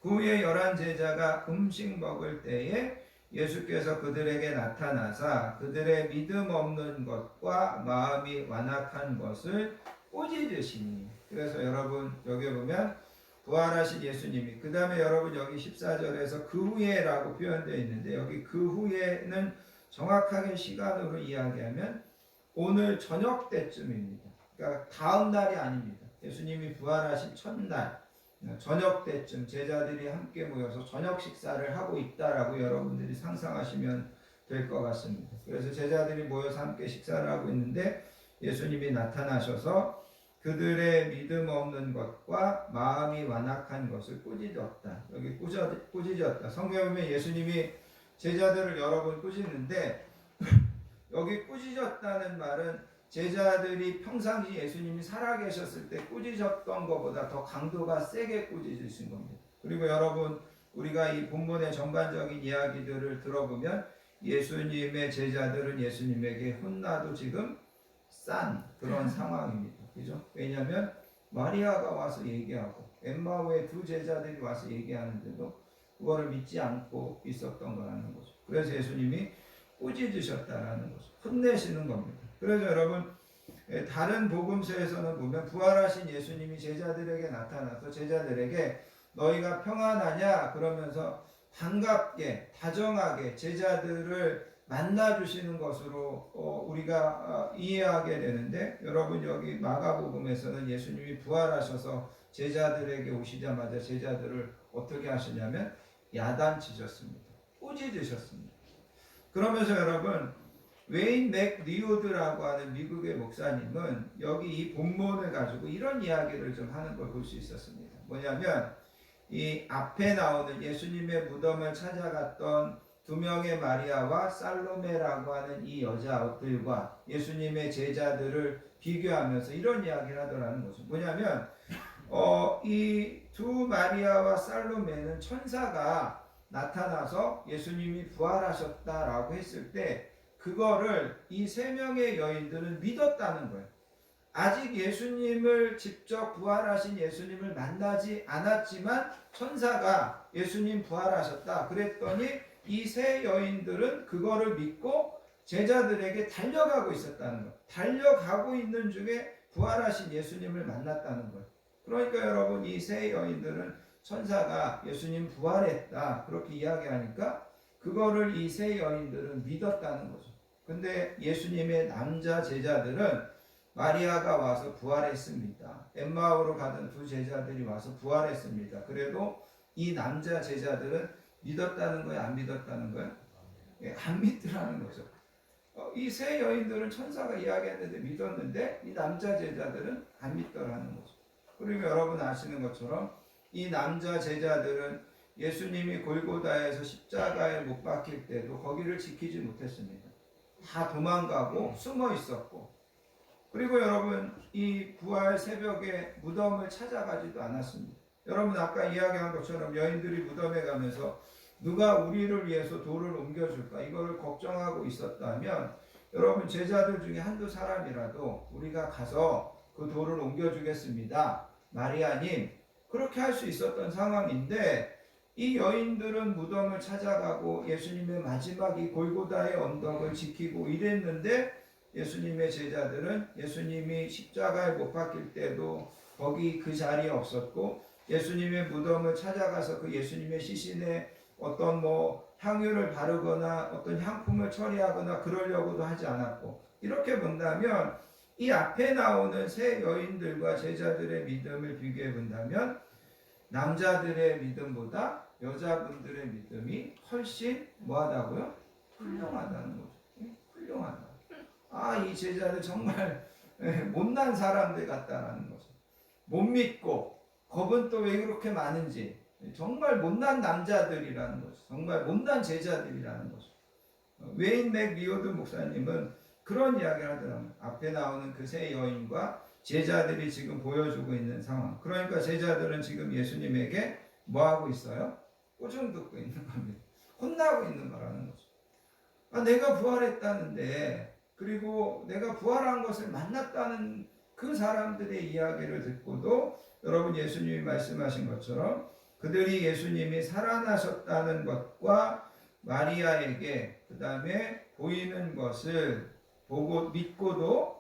그 후에 11 제자가 음식 먹을 때에 예수께서 그들에게 나타나사 그들의 믿음 없는 것과 마음이 완악한 것을 꾸짖으시니. 그래서 여러분 여기 보면 부활하신 예수님이, 그 다음에 여러분 여기 14절에서 그 후에라고 표현되어 있는데 여기 그 후에는 정확하게 시간으로 이야기하면 오늘 저녁 때쯤입니다. 그러니까 다음 날이 아닙니다. 예수님이 부활하신 첫날 저녁 때쯤 제자들이 함께 모여서 저녁 식사를 하고 있다라고 여러분들이 상상하시면 될 것 같습니다. 그래서 제자들이 모여서 함께 식사를 하고 있는데 예수님이 나타나셔서 그들의 믿음 없는 것과 마음이 완악한 것을 꾸짖었다. 여기 꾸짖었다. 성경에 보면 예수님이 제자들을 여러 번 꾸짖는데 여기 꾸짖었다는 말은 제자들이 평상시 예수님이 살아계셨을 때 꾸짖었던 것보다 더 강도가 세게 꾸짖으신 겁니다. 그리고 여러분 우리가 이 본문의 전반적인 이야기들을 들어보면 예수님의 제자들은 예수님에게 혼나도 지금 싼 그런 상황입니다. 그죠? 왜냐하면 마리아가 와서 얘기하고 엠마오의 두 제자들이 와서 얘기하는데도 그거를 믿지 않고 있었던 거라는 거죠. 그래서 예수님이 꾸짖으셨다라는 거죠. 혼내시는 겁니다. 그래서 여러분 다른 복음서에서는 보면 부활하신 예수님이 제자들에게 나타나서 제자들에게 너희가 평안하냐 그러면서 반갑게 다정하게 제자들을 만나 주시는 것으로 우리가 이해하게 되는데, 여러분 여기 마가복음에서는 예수님이 부활하셔서 제자들에게 오시자마자 제자들을 어떻게 하시냐면 야단치셨습니다. 꾸짖으셨습니다. 그러면서 여러분 웨인 맥리우드라고 하는 미국의 목사님은 여기 이 본문을 가지고 이런 이야기를 좀 하는 걸 볼 수 있었습니다. 뭐냐면 이 앞에 나오는 예수님의 무덤을 찾아갔던 두 명의 마리아와 살로메라고 하는 이 여자들과 예수님의 제자들을 비교하면서 이런 이야기를 하더라는 거죠. 뭐냐면 이 두 마리아와 살로메는 천사가 나타나서 예수님이 부활하셨다라고 했을 때 그거를 이 세 명의 여인들은 믿었다는 거예요. 아직 예수님을 직접 부활하신 예수님을 만나지 않았지만 천사가 예수님 부활하셨다 그랬더니 이 세 여인들은 그거를 믿고 제자들에게 달려가고 있었다는 거예요. 달려가고 있는 중에 부활하신 예수님을 만났다는 거예요. 그러니까 여러분 이 세 여인들은 천사가 예수님 부활했다 그렇게 이야기하니까 그거를 이 세 여인들은 믿었다는 거죠. 근데 예수님의 남자 제자들은 마리아가 와서 부활했습니다. 엠마오로 가던 두 제자들이 와서 부활했습니다. 그래도 이 남자 제자들은 믿었다는 거예요? 안 믿었다는 거예요? 안 믿더라는 거죠. 이 세 여인들은 천사가 이야기했는데 믿었는데 이 남자 제자들은 안 믿더라는 거죠. 그리고 여러분 아시는 것처럼 이 남자 제자들은 예수님이 골고다에서 십자가에 못 박힐 때도 거기를 지키지 못했습니다. 다 도망가고 숨어 있었고, 그리고 여러분 이 부활 새벽에 무덤을 찾아가지도 않았습니다. 여러분 아까 이야기한 것처럼 여인들이 무덤에 가면서 누가 우리를 위해서 돌을 옮겨줄까 이거를 걱정하고 있었다면 여러분 제자들 중에 한두 사람이라도 우리가 가서 그 돌을 옮겨주겠습니다 마리아님 그렇게 할 수 있었던 상황인데, 이 여인들은 무덤을 찾아가고 예수님의 마지막 이 골고다의 언덕을 지키고 이랬는데 예수님의 제자들은 예수님이 십자가에 못 박힐 때도 거기 그 자리에 없었고 예수님의 무덤을 찾아가서 그 예수님의 시신에 어떤 향유를 바르거나 어떤 향품을 처리하거나 그러려고도 하지 않았고, 이렇게 본다면 이 앞에 나오는 세 여인들과 제자들의 믿음을 비교해 본다면 남자들의 믿음보다 여자분들의 믿음이 훨씬 뭐하다고요? 훌륭하다는 거죠. 훌륭하다. 이 제자들 정말 못난 사람들 같다라는 거죠. 못 믿고 겁은 또 왜 그렇게 많은지 정말 못난 남자들이라는 거죠. 정말 못난 제자들이라는 거죠. 웨인 맥리오드 목사님은 그런 이야기를 하더라고요. 앞에 나오는 그 세 여인과 제자들이 지금 보여주고 있는 상황. 그러니까 제자들은 지금 예수님에게 뭐 하고 있어요? 꾸중 듣고 있는 겁니다. 혼나고 있는 거라는 거죠. 내가 부활했다는데, 그리고 내가 부활한 것을 만났다는 그 사람들의 이야기를 듣고도 여러분 예수님이 말씀하신 것처럼 그들이 예수님이 살아나셨다는 것과 마리아에게 그 다음에 보이는 것을 보고 믿고도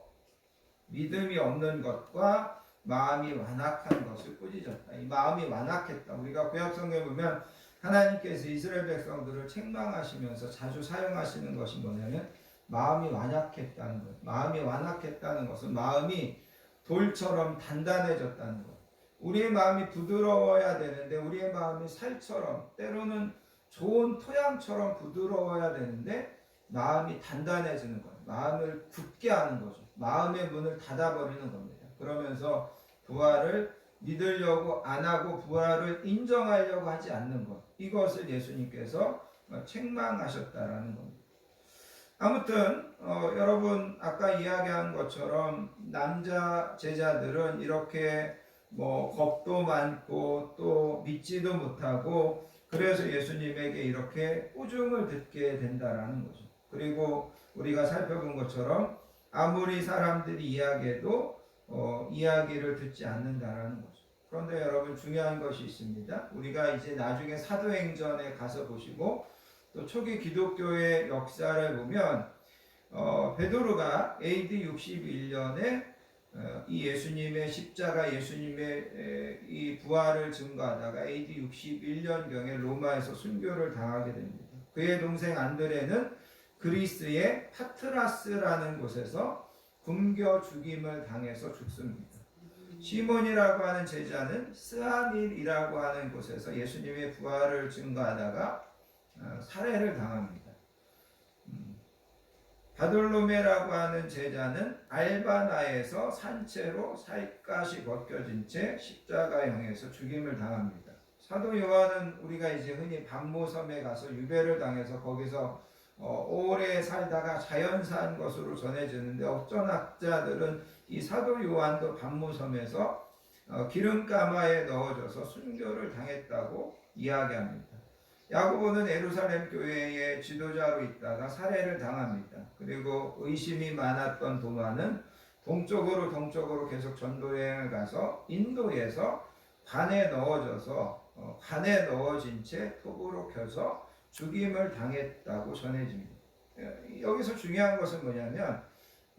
믿음이 없는 것과 마음이 완악한 것을 꾸짖었다. 이 마음이 완악했다. 우리가 구약성경에 보면 하나님께서 이스라엘 백성들을 책망하시면서 자주 사용하시는 것이 뭐냐면 마음이 완악했다는 것. 마음이 완악했다는 것은 마음이 돌처럼 단단해졌다는 것. 우리의 마음이 부드러워야 되는데 우리의 마음이 살처럼 때로는 좋은 토양처럼 부드러워야 되는데 마음이 단단해지는 거예요. 마음을 굳게 하는 거죠. 마음의 문을 닫아버리는 겁니다. 그러면서 부활을 믿으려고 안 하고 부활을 인정하려고 하지 않는 것. 이것을 예수님께서 책망하셨다라는 겁니다. 아무튼 여러분 아까 이야기한 것처럼 남자 제자들은 이렇게 겁도 많고 또 믿지도 못하고 그래서 예수님에게 이렇게 꾸중을 듣게 된다라는 거죠. 그리고 우리가 살펴본 것처럼 아무리 사람들이 이야기해도 이야기를 듣지 않는다라는 거죠. 그런데 여러분 중요한 것이 있습니다. 우리가 이제 나중에 사도행전에 가서 보시고 또 초기 기독교의 역사를 보면 베드로가 AD 61년에 이 예수님의 십자가 예수님의 이 부활을 증거하다가 AD 61년경에 로마에서 순교를 당하게 됩니다. 그의 동생 안드레는 그리스의 파트라스라는 곳에서 굶겨 죽임을 당해서 죽습니다. 시몬이라고 하는 제자는 스아닐이라고 하는 곳에서 예수님의 부활을 증거하다가 살해를 당합니다. 바돌로메라고 하는 제자는 알바나에서 산채로 살갗이 벗겨진 채 십자가형에서 죽임을 당합니다. 사도 요한은 우리가 이제 흔히 반모섬에 가서 유배를 당해서 거기서 오래 살다가 자연사한 것으로 전해지는데, 어떤 학자들은 이 사도 요한도 반모섬에서 기름가마에 넣어져서 순교를 당했다고 이야기합니다. 야고보는 예루살렘 교회의 지도자로 있다가 살해를 당합니다. 그리고 의심이 많았던 도마는 동쪽으로 계속 전도 여행을 가서 인도에서 관에 넣어진 채 톱으로 켜서 죽임을 당했다고 전해집니다. 여기서 중요한 것은 뭐냐면,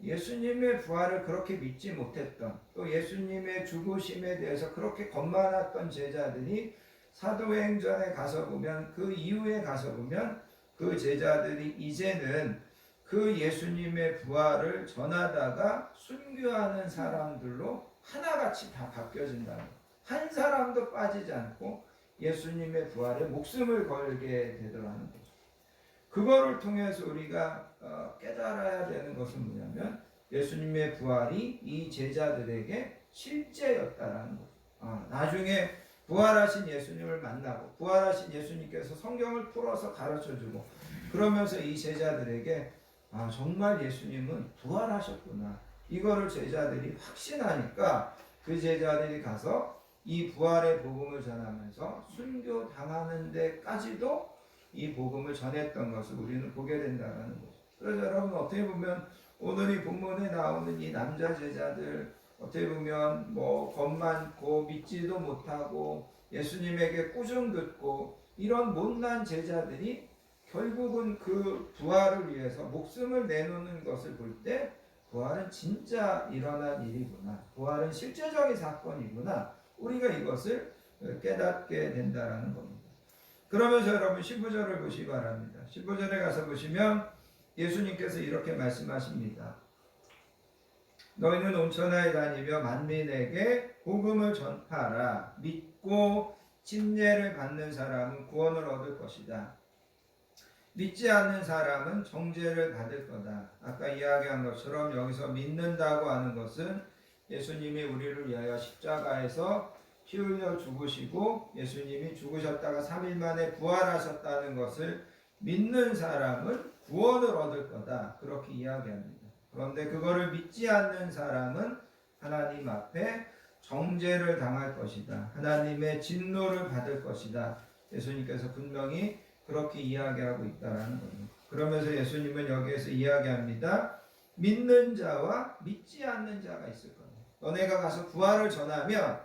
예수님의 부활을 그렇게 믿지 못했던, 또 예수님의 죽으심에 대해서 그렇게 겁많았던 제자들이 사도행전에 가서 보면, 그 이후에 가서 보면 그 제자들이 이제는 그 예수님의 부활을 전하다가 순교하는 사람들로 하나같이 다 바뀌어진다는 거예요. 한 사람도 빠지지 않고 예수님의 부활에 목숨을 걸게 되더라는 거죠. 그거를 통해서 우리가 깨달아야 되는 것은 뭐냐면, 예수님의 부활이 이 제자들에게 실제였다라는 거죠. 나중에 부활하신 예수님을 만나고, 부활하신 예수님께서 성경을 풀어서 가르쳐주고, 그러면서 이 제자들에게 정말 예수님은 부활하셨구나, 이거를 제자들이 확신하니까 그 제자들이 가서 이 부활의 복음을 전하면서 순교 당하는 데까지도 이 복음을 전했던 것을 우리는 보게 된다는 거죠. 그래서 여러분, 어떻게 보면 오늘 이 본문에 나오는 이 남자 제자들, 어떻게 보면 겁 많고 믿지도 못하고 예수님에게 꾸중 듣고 이런 못난 제자들이 결국은 그 부활을 위해서 목숨을 내놓는 것을 볼 때, 부활은 진짜 일어난 일이구나, 부활은 실제적인 사건이구나, 우리가 이것을 깨닫게 된다는 겁니다. 그러면서 여러분 15절을 보시기 바랍니다. 15절에 가서 보시면 예수님께서 이렇게 말씀하십니다. 너희는 온 천하에 다니며 만민에게 복음을 전파하라. 믿고 침례를 받는 사람은 구원을 얻을 것이다. 믿지 않는 사람은 정죄를 받을 거다. 아까 이야기한 것처럼 여기서 믿는다고 하는 것은 예수님이 우리를 위하여 십자가에서 피 흘려 죽으시고 예수님이 죽으셨다가 3일 만에 부활하셨다는 것을 믿는 사람은 구원을 얻을 거다, 그렇게 이야기합니다. 그런데 그거를 믿지 않는 사람은 하나님 앞에 정죄를 당할 것이다, 하나님의 진노를 받을 것이다, 예수님께서 분명히 그렇게 이야기하고 있다는 겁니다. 그러면서 예수님은 여기에서 이야기합니다. 믿는 자와 믿지 않는 자가 있을 거다. 너네가 가서 부활을 전하면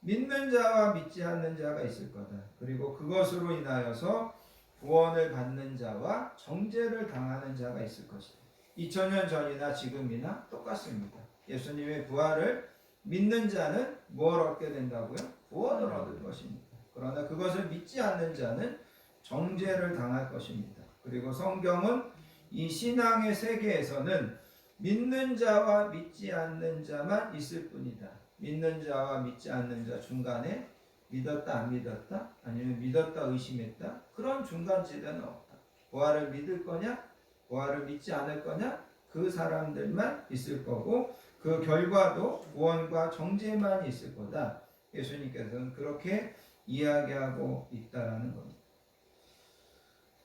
믿는 자와 믿지 않는 자가 있을 거다. 그리고 그것으로 인하여서 구원을 받는 자와 정죄를 당하는 자가 있을 것이다. 2000년 전이나 지금이나 똑같습니다. 예수님의 부활을 믿는 자는 뭘 얻게 된다고요? 구원을 얻을 것입니다. 그러나 그것을 믿지 않는 자는 정죄를 당할 것입니다. 그리고 성경은 이 신앙의 세계에서는 믿는 자와 믿지 않는 자만 있을 뿐이다. 믿는 자와 믿지 않는 자 중간에 믿었다 안 믿었다, 아니면 믿었다 의심했다, 그런 중간지대는 없다. 부활을 믿을 거냐, 부활을 믿지 않을 거냐, 그 사람들만 있을 거고, 그 결과도 구원과 정죄만 있을 거다. 예수님께서는 그렇게 이야기하고 있다라는 겁니다.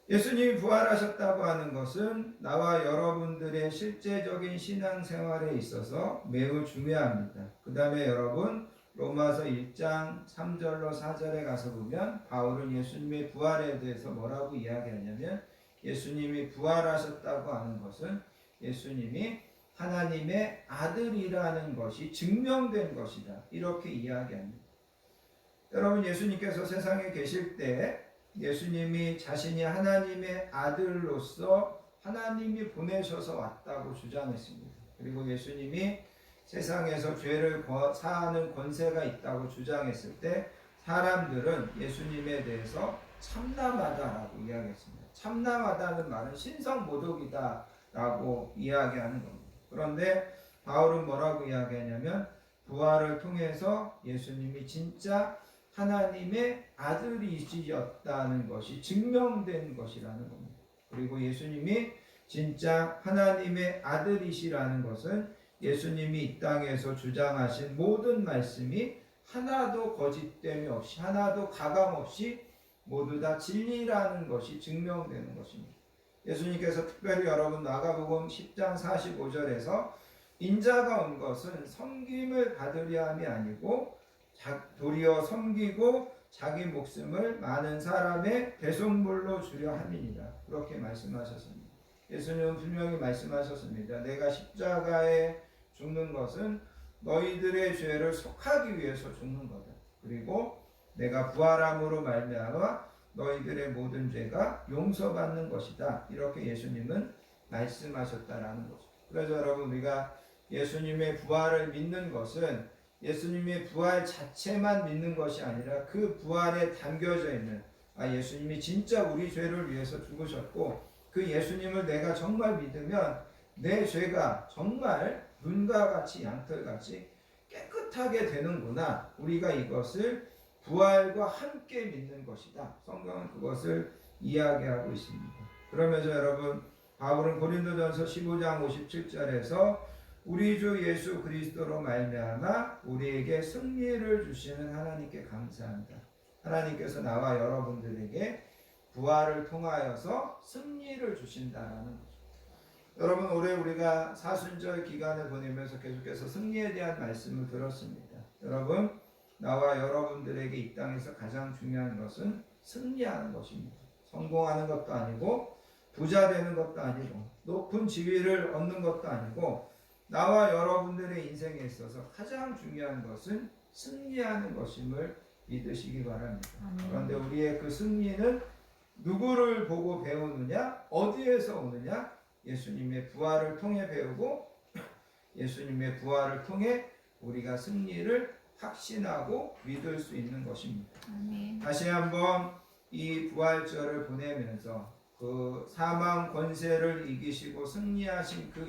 예수님이 부활하셨다고 하는 것은 나와 여러분들의 실제적인 신앙생활에 있어서 매우 중요합니다. 그 다음에 여러분, 로마서 1장 3절로 4절에 가서 보면 바울은 예수님의 부활에 대해서 뭐라고 이야기하냐면, 예수님이 부활하셨다고 하는 것은 예수님이 하나님의 아들이라는 것이 증명된 것이다, 이렇게 이야기합니다. 여러분, 예수님께서 세상에 계실 때 예수님이 자신이 하나님의 아들로서 하나님이 보내셔서 왔다고 주장했습니다. 그리고 예수님이 세상에서 죄를 사하는 권세가 있다고 주장했을 때 사람들은 예수님에 대해서 참남하다라고 이야기했습니다. 참남하다는 말은 신성모독이다라고 이야기하는 겁니다. 그런데 바울은 뭐라고 이야기하냐면 부활을 통해서 예수님이 진짜 하나님의 아들이셨다는 것이 증명된 것이라는 겁니다. 그리고 예수님이 진짜 하나님의 아들이시라는 것은 예수님이 이 땅에서 주장하신 모든 말씀이 하나도 거짓됨이 없이 하나도 가감 없이 모두 다 진리라는 것이 증명되는 것입니다. 예수님께서 특별히 여러분 마가복음 10장 45절에서 인자가 온 것은 섬김을 받으려 함이 아니고 도리어 섬기고 자기 목숨을 많은 사람의 대속물로 주려 함이니라. 그렇게 말씀하셨습니다. 예수님은 분명히 말씀하셨습니다. 내가 십자가에 죽는 것은 너희들의 죄를 속하기 위해서 죽는 거다. 그리고 내가 부활함으로 말미암아 너희들의 모든 죄가 용서받는 것이다. 이렇게 예수님은 말씀하셨다라는 거죠. 그래서 여러분 우리가 예수님의 부활을 믿는 것은 예수님의 부활 자체만 믿는 것이 아니라 그 부활에 담겨져 있는 예수님이 진짜 우리 죄를 위해서 죽으셨고 그 예수님을 내가 정말 믿으면 내 죄가 정말 눈과 같이 양털같이 깨끗하게 되는구나. 우리가 이것을 부활과 함께 믿는 것이다. 성경은 그것을 이야기하고 있습니다. 그러면서 여러분 바울은 고린도전서 15장 57절에서 우리 주 예수 그리스도로 말미암아 우리에게 승리를 주시는 하나님께 감사합니다. 하나님께서 나와 여러분들에게 부활을 통하여서 승리를 주신다라는 거죠. 여러분 올해 우리가 사순절 기간을 보내면서 계속해서 승리에 대한 말씀을 들었습니다. 여러분 나와 여러분들에게 이 땅에서 가장 중요한 것은 승리하는 것입니다. 성공하는 것도 아니고 부자 되는 것도 아니고 높은 지위를 얻는 것도 아니고 나와 여러분들의 인생에 있어서 가장 중요한 것은 승리하는 것임을 믿으시기 바랍니다. 그런데 우리의 그 승리는 누구를 보고 배우느냐? 어디에서 오느냐? 예수님의 부활을 통해 배우고 예수님의 부활을 통해 우리가 승리를 확신하고 믿을 수 있는 것입니다. 아멘. 다시 한번 이 부활절을 보내면서 그 사망 권세를 이기시고 승리하신 그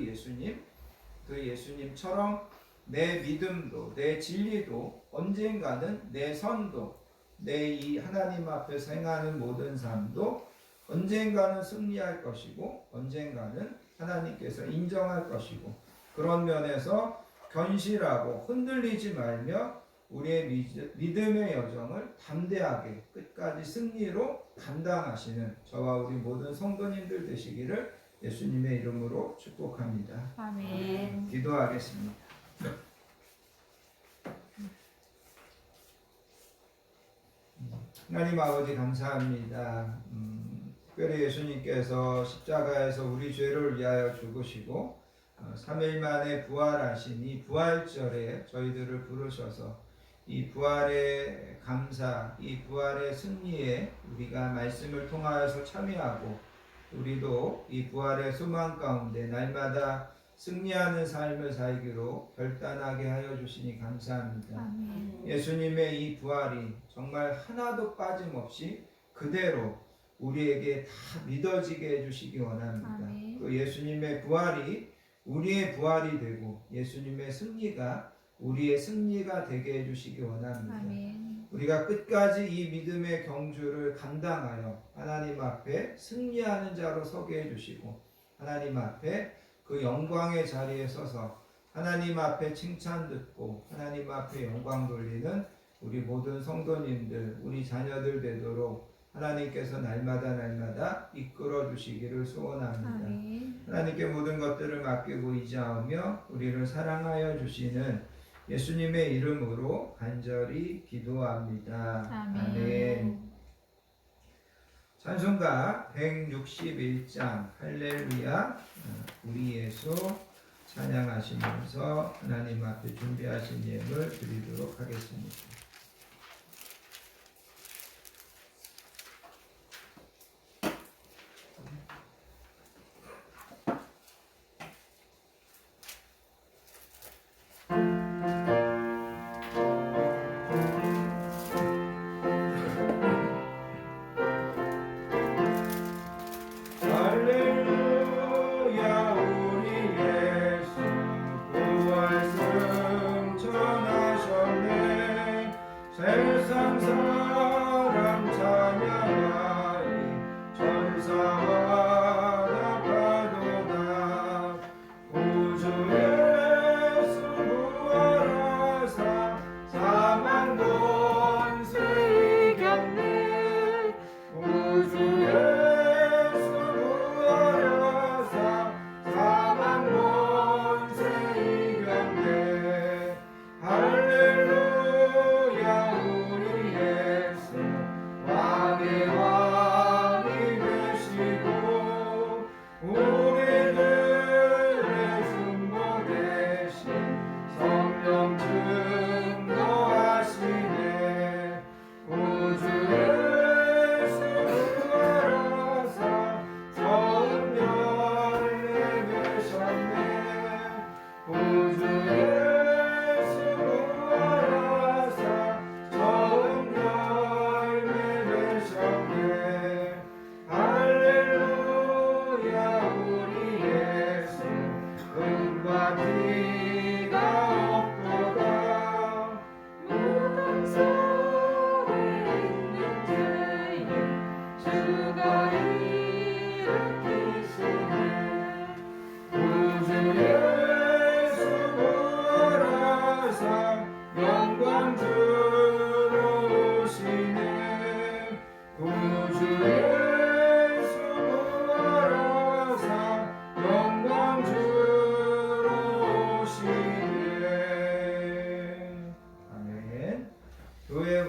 예수님처럼 내 믿음도 내 진리도 언젠가는 내 선도 내 이 하나님 앞에서 행하는 모든 삶도 언젠가는 승리할 것이고 언젠가는 하나님께서 인정할 것이고 그런 면에서 견실하고 흔들리지 말며 우리의 믿음의 여정을 담대하게 끝까지 승리로 감당하시는 저와 우리 모든 성도님들 되시기를 예수님의 이름으로 축복합니다. 아멘. 기도하겠습니다. 하나님 아버지 감사합니다. 특별히 예수님께서 십자가에서 우리 죄를 위하여 죽으시고 3일 만에 부활하신 이 부활절에 저희들을 부르셔서 이 부활의 감사, 이 부활의 승리에 우리가 말씀을 통하여서 참여하고 우리도 이 부활의 소망 가운데 날마다 승리하는 삶을 살기로 결단하게 하여 주시니 감사합니다. 아멘. 예수님의 이 부활이 정말 하나도 빠짐없이 그대로 우리에게 다 믿어지게 해주시기 원합니다. 아멘. 그 예수님의 부활이 우리의 부활이 되고 예수님의 승리가 우리의 승리가 되게 해주시기 원합니다. 아멘. 우리가 끝까지 이 믿음의 경주를 감당하여 하나님 앞에 승리하는 자로 서게 해주시고 하나님 앞에 그 영광의 자리에 서서 하나님 앞에 칭찬 듣고 하나님 앞에 영광 돌리는 우리 모든 성도님들 우리 자녀들 되도록 하나님께서 날마다 이끌어 주시기를 소원합니다. 아멘. 하나님께 모든 것들을 맡기고 의지하며 우리를 사랑하여 주시는 예수님의 이름으로 간절히 기도합니다. 아멘. 찬송가 161장 할렐루야 우리 예수 찬양하시면서 하나님 앞에 준비하신 예물 드리도록 하겠습니다.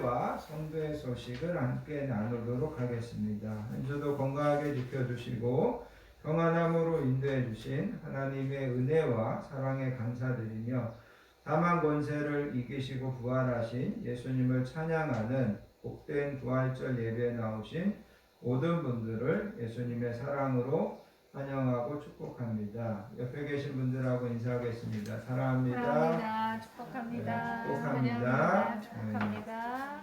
은혜와 성도의 소식을 함께 나누도록 하겠습니다. 한 주도 건강하게 지켜주시고 평안함으로 인도해 주신 하나님의 은혜와 사랑에 감사드리며 사망 권세를 이기시고 부활하신 예수님을 찬양하는 복된 부활절 예배에 나오신 모든 분들을 예수님의 사랑으로 환영하고 축복합니다. 옆에 계신 분들하고 인사하겠습니다. 사랑합니다. 사랑합니다. 축복합니다. 네, 축복합니다. 환영합니다. 축복합니다.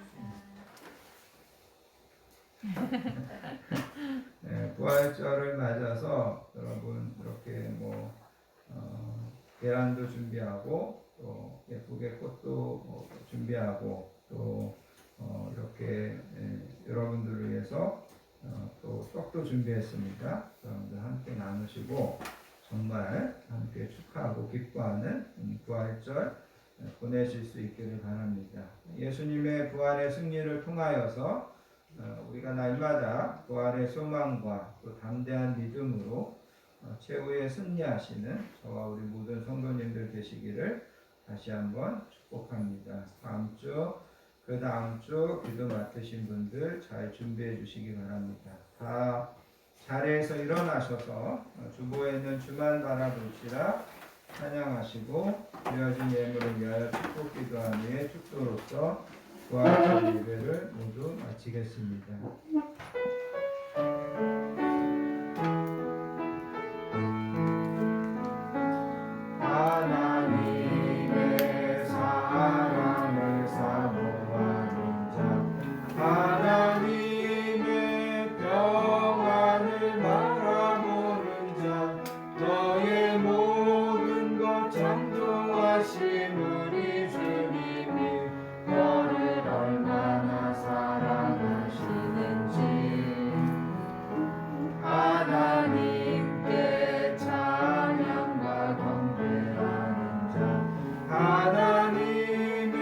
네, 부활절을 맞아서 여러분 이렇게 계란도 준비하고 또 예쁘게 꽃도 준비하고 또 이렇게 여러분들을 위해서 또 떡도 준비했습니다. 여러분들 함께 나누시고 정말 함께 축하하고 기뻐하는 부활절 보내실 수 있기를 바랍니다. 예수님의 부활의 승리를 통하여서 우리가 날마다 부활의 소망과 또 담대한 믿음으로 최후에 승리하시는 저와 우리 모든 성도님들 되시기를 다시 한번 축복합니다. 다음 주, 그 다음 주 기도 맡으신 분들 잘 준비해 주시기 바랍니다. 다 자리에서 일어나셔서 주보에 있는 주만 바라볼지라 찬양하시고 드려진 예물을 위하여 축복 기도한 후에 축도로서 부활절 예배를 모두 마치겠습니다. 하나님의 사랑을 사모하는 자, 하나님의 평안을 바라보는 자, 너의 모든 것 창조하신 우리 주님이 너를 얼마나 사랑하시는지 하나님께 찬양과 경배하는 자, 하나님의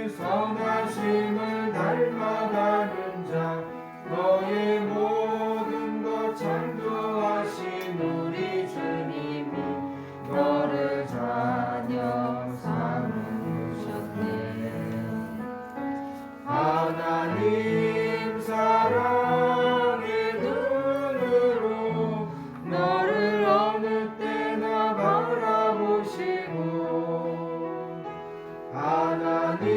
선하심을 닮아가는 자, 너의 모든 것 창조하신 우리 주님이 너를 자녀 삼으셨네. 하나님 사랑의 눈으로 너를 어느 때나 바라보시고 하나님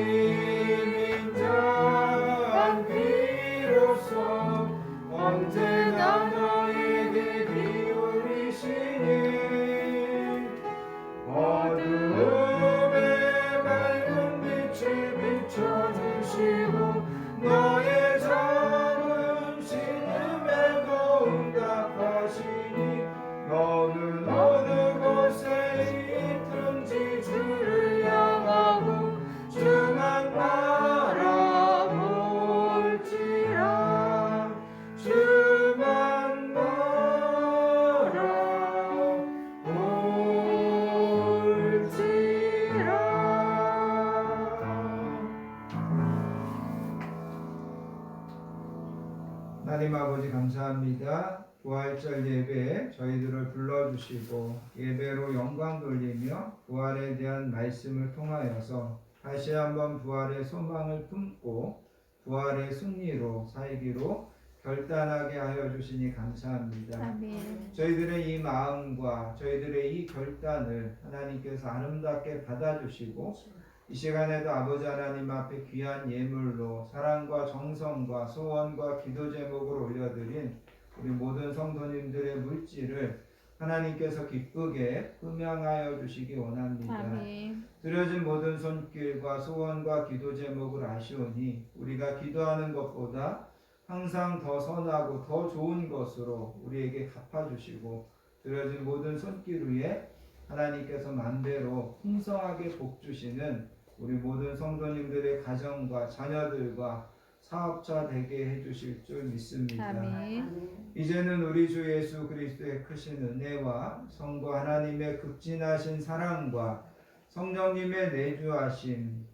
인자한 귀로서 언제나 너에게 기울이시니 어두움에 밝은 빛을 비춰주시고 너의 작은 신음에도 응답하시니 너는 어느 곳에 있든지 주를 향하고 주만 바라볼지라 주만 하나님 아버지 감사합니다. 부활절 예배에 저희들을 불러주시고 예배로 영광 돌리며 부활에 대한 말씀을 통하여서 다시 한번 부활의 소망을 품고 부활의 승리로 살기로 결단하게 하여 주시니 감사합니다. 아멘. 저희들의 이 마음과 저희들의 이 결단을 하나님께서 아름답게 받아주시고 이 시간에도 아버지 하나님 앞에 귀한 예물로 사랑과 정성과 소원과 기도 제목을 올려드린 우리 모든 성도님들의 물질을 하나님께서 기쁘게 흠양하여 주시기 원합니다. 아멘. 드려진 모든 손길과 소원과 기도 제목을 아시오니 우리가 기도하는 것보다 항상 더 선하고 더 좋은 것으로 우리에게 갚아주시고 드려진 모든 손길 위에 하나님께서 만대로 풍성하게 복 주시는 우리 모든 성도님들의 가정과 자녀들과 사업자 되게 해주실 줄 믿습니다. 아멘. 이제는 우리 주 예수 그리스도의 크신 은혜와 성부 하나님의 극진하신 사랑과 성령님의 내주하심,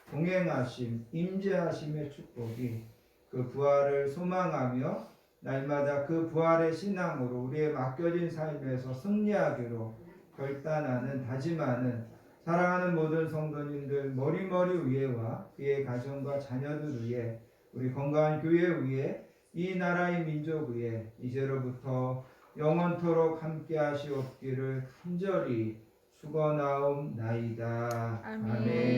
동행하심, 임재하심의 축복이 그 부활을 소망하며 날마다 그 부활의 신앙으로 우리의 맡겨진 삶에서 승리하기로 결단하는 다짐하는 사랑하는 모든 성도님들 늘 머리머리 위에와 그의 가정과 자녀들 위에 우리 건강한 교회 위에 이 나라의 민족 위에 이제로부터 영원토록 함께 하시옵기를 간절히 축원하옵나이다. 아멘. 아멘.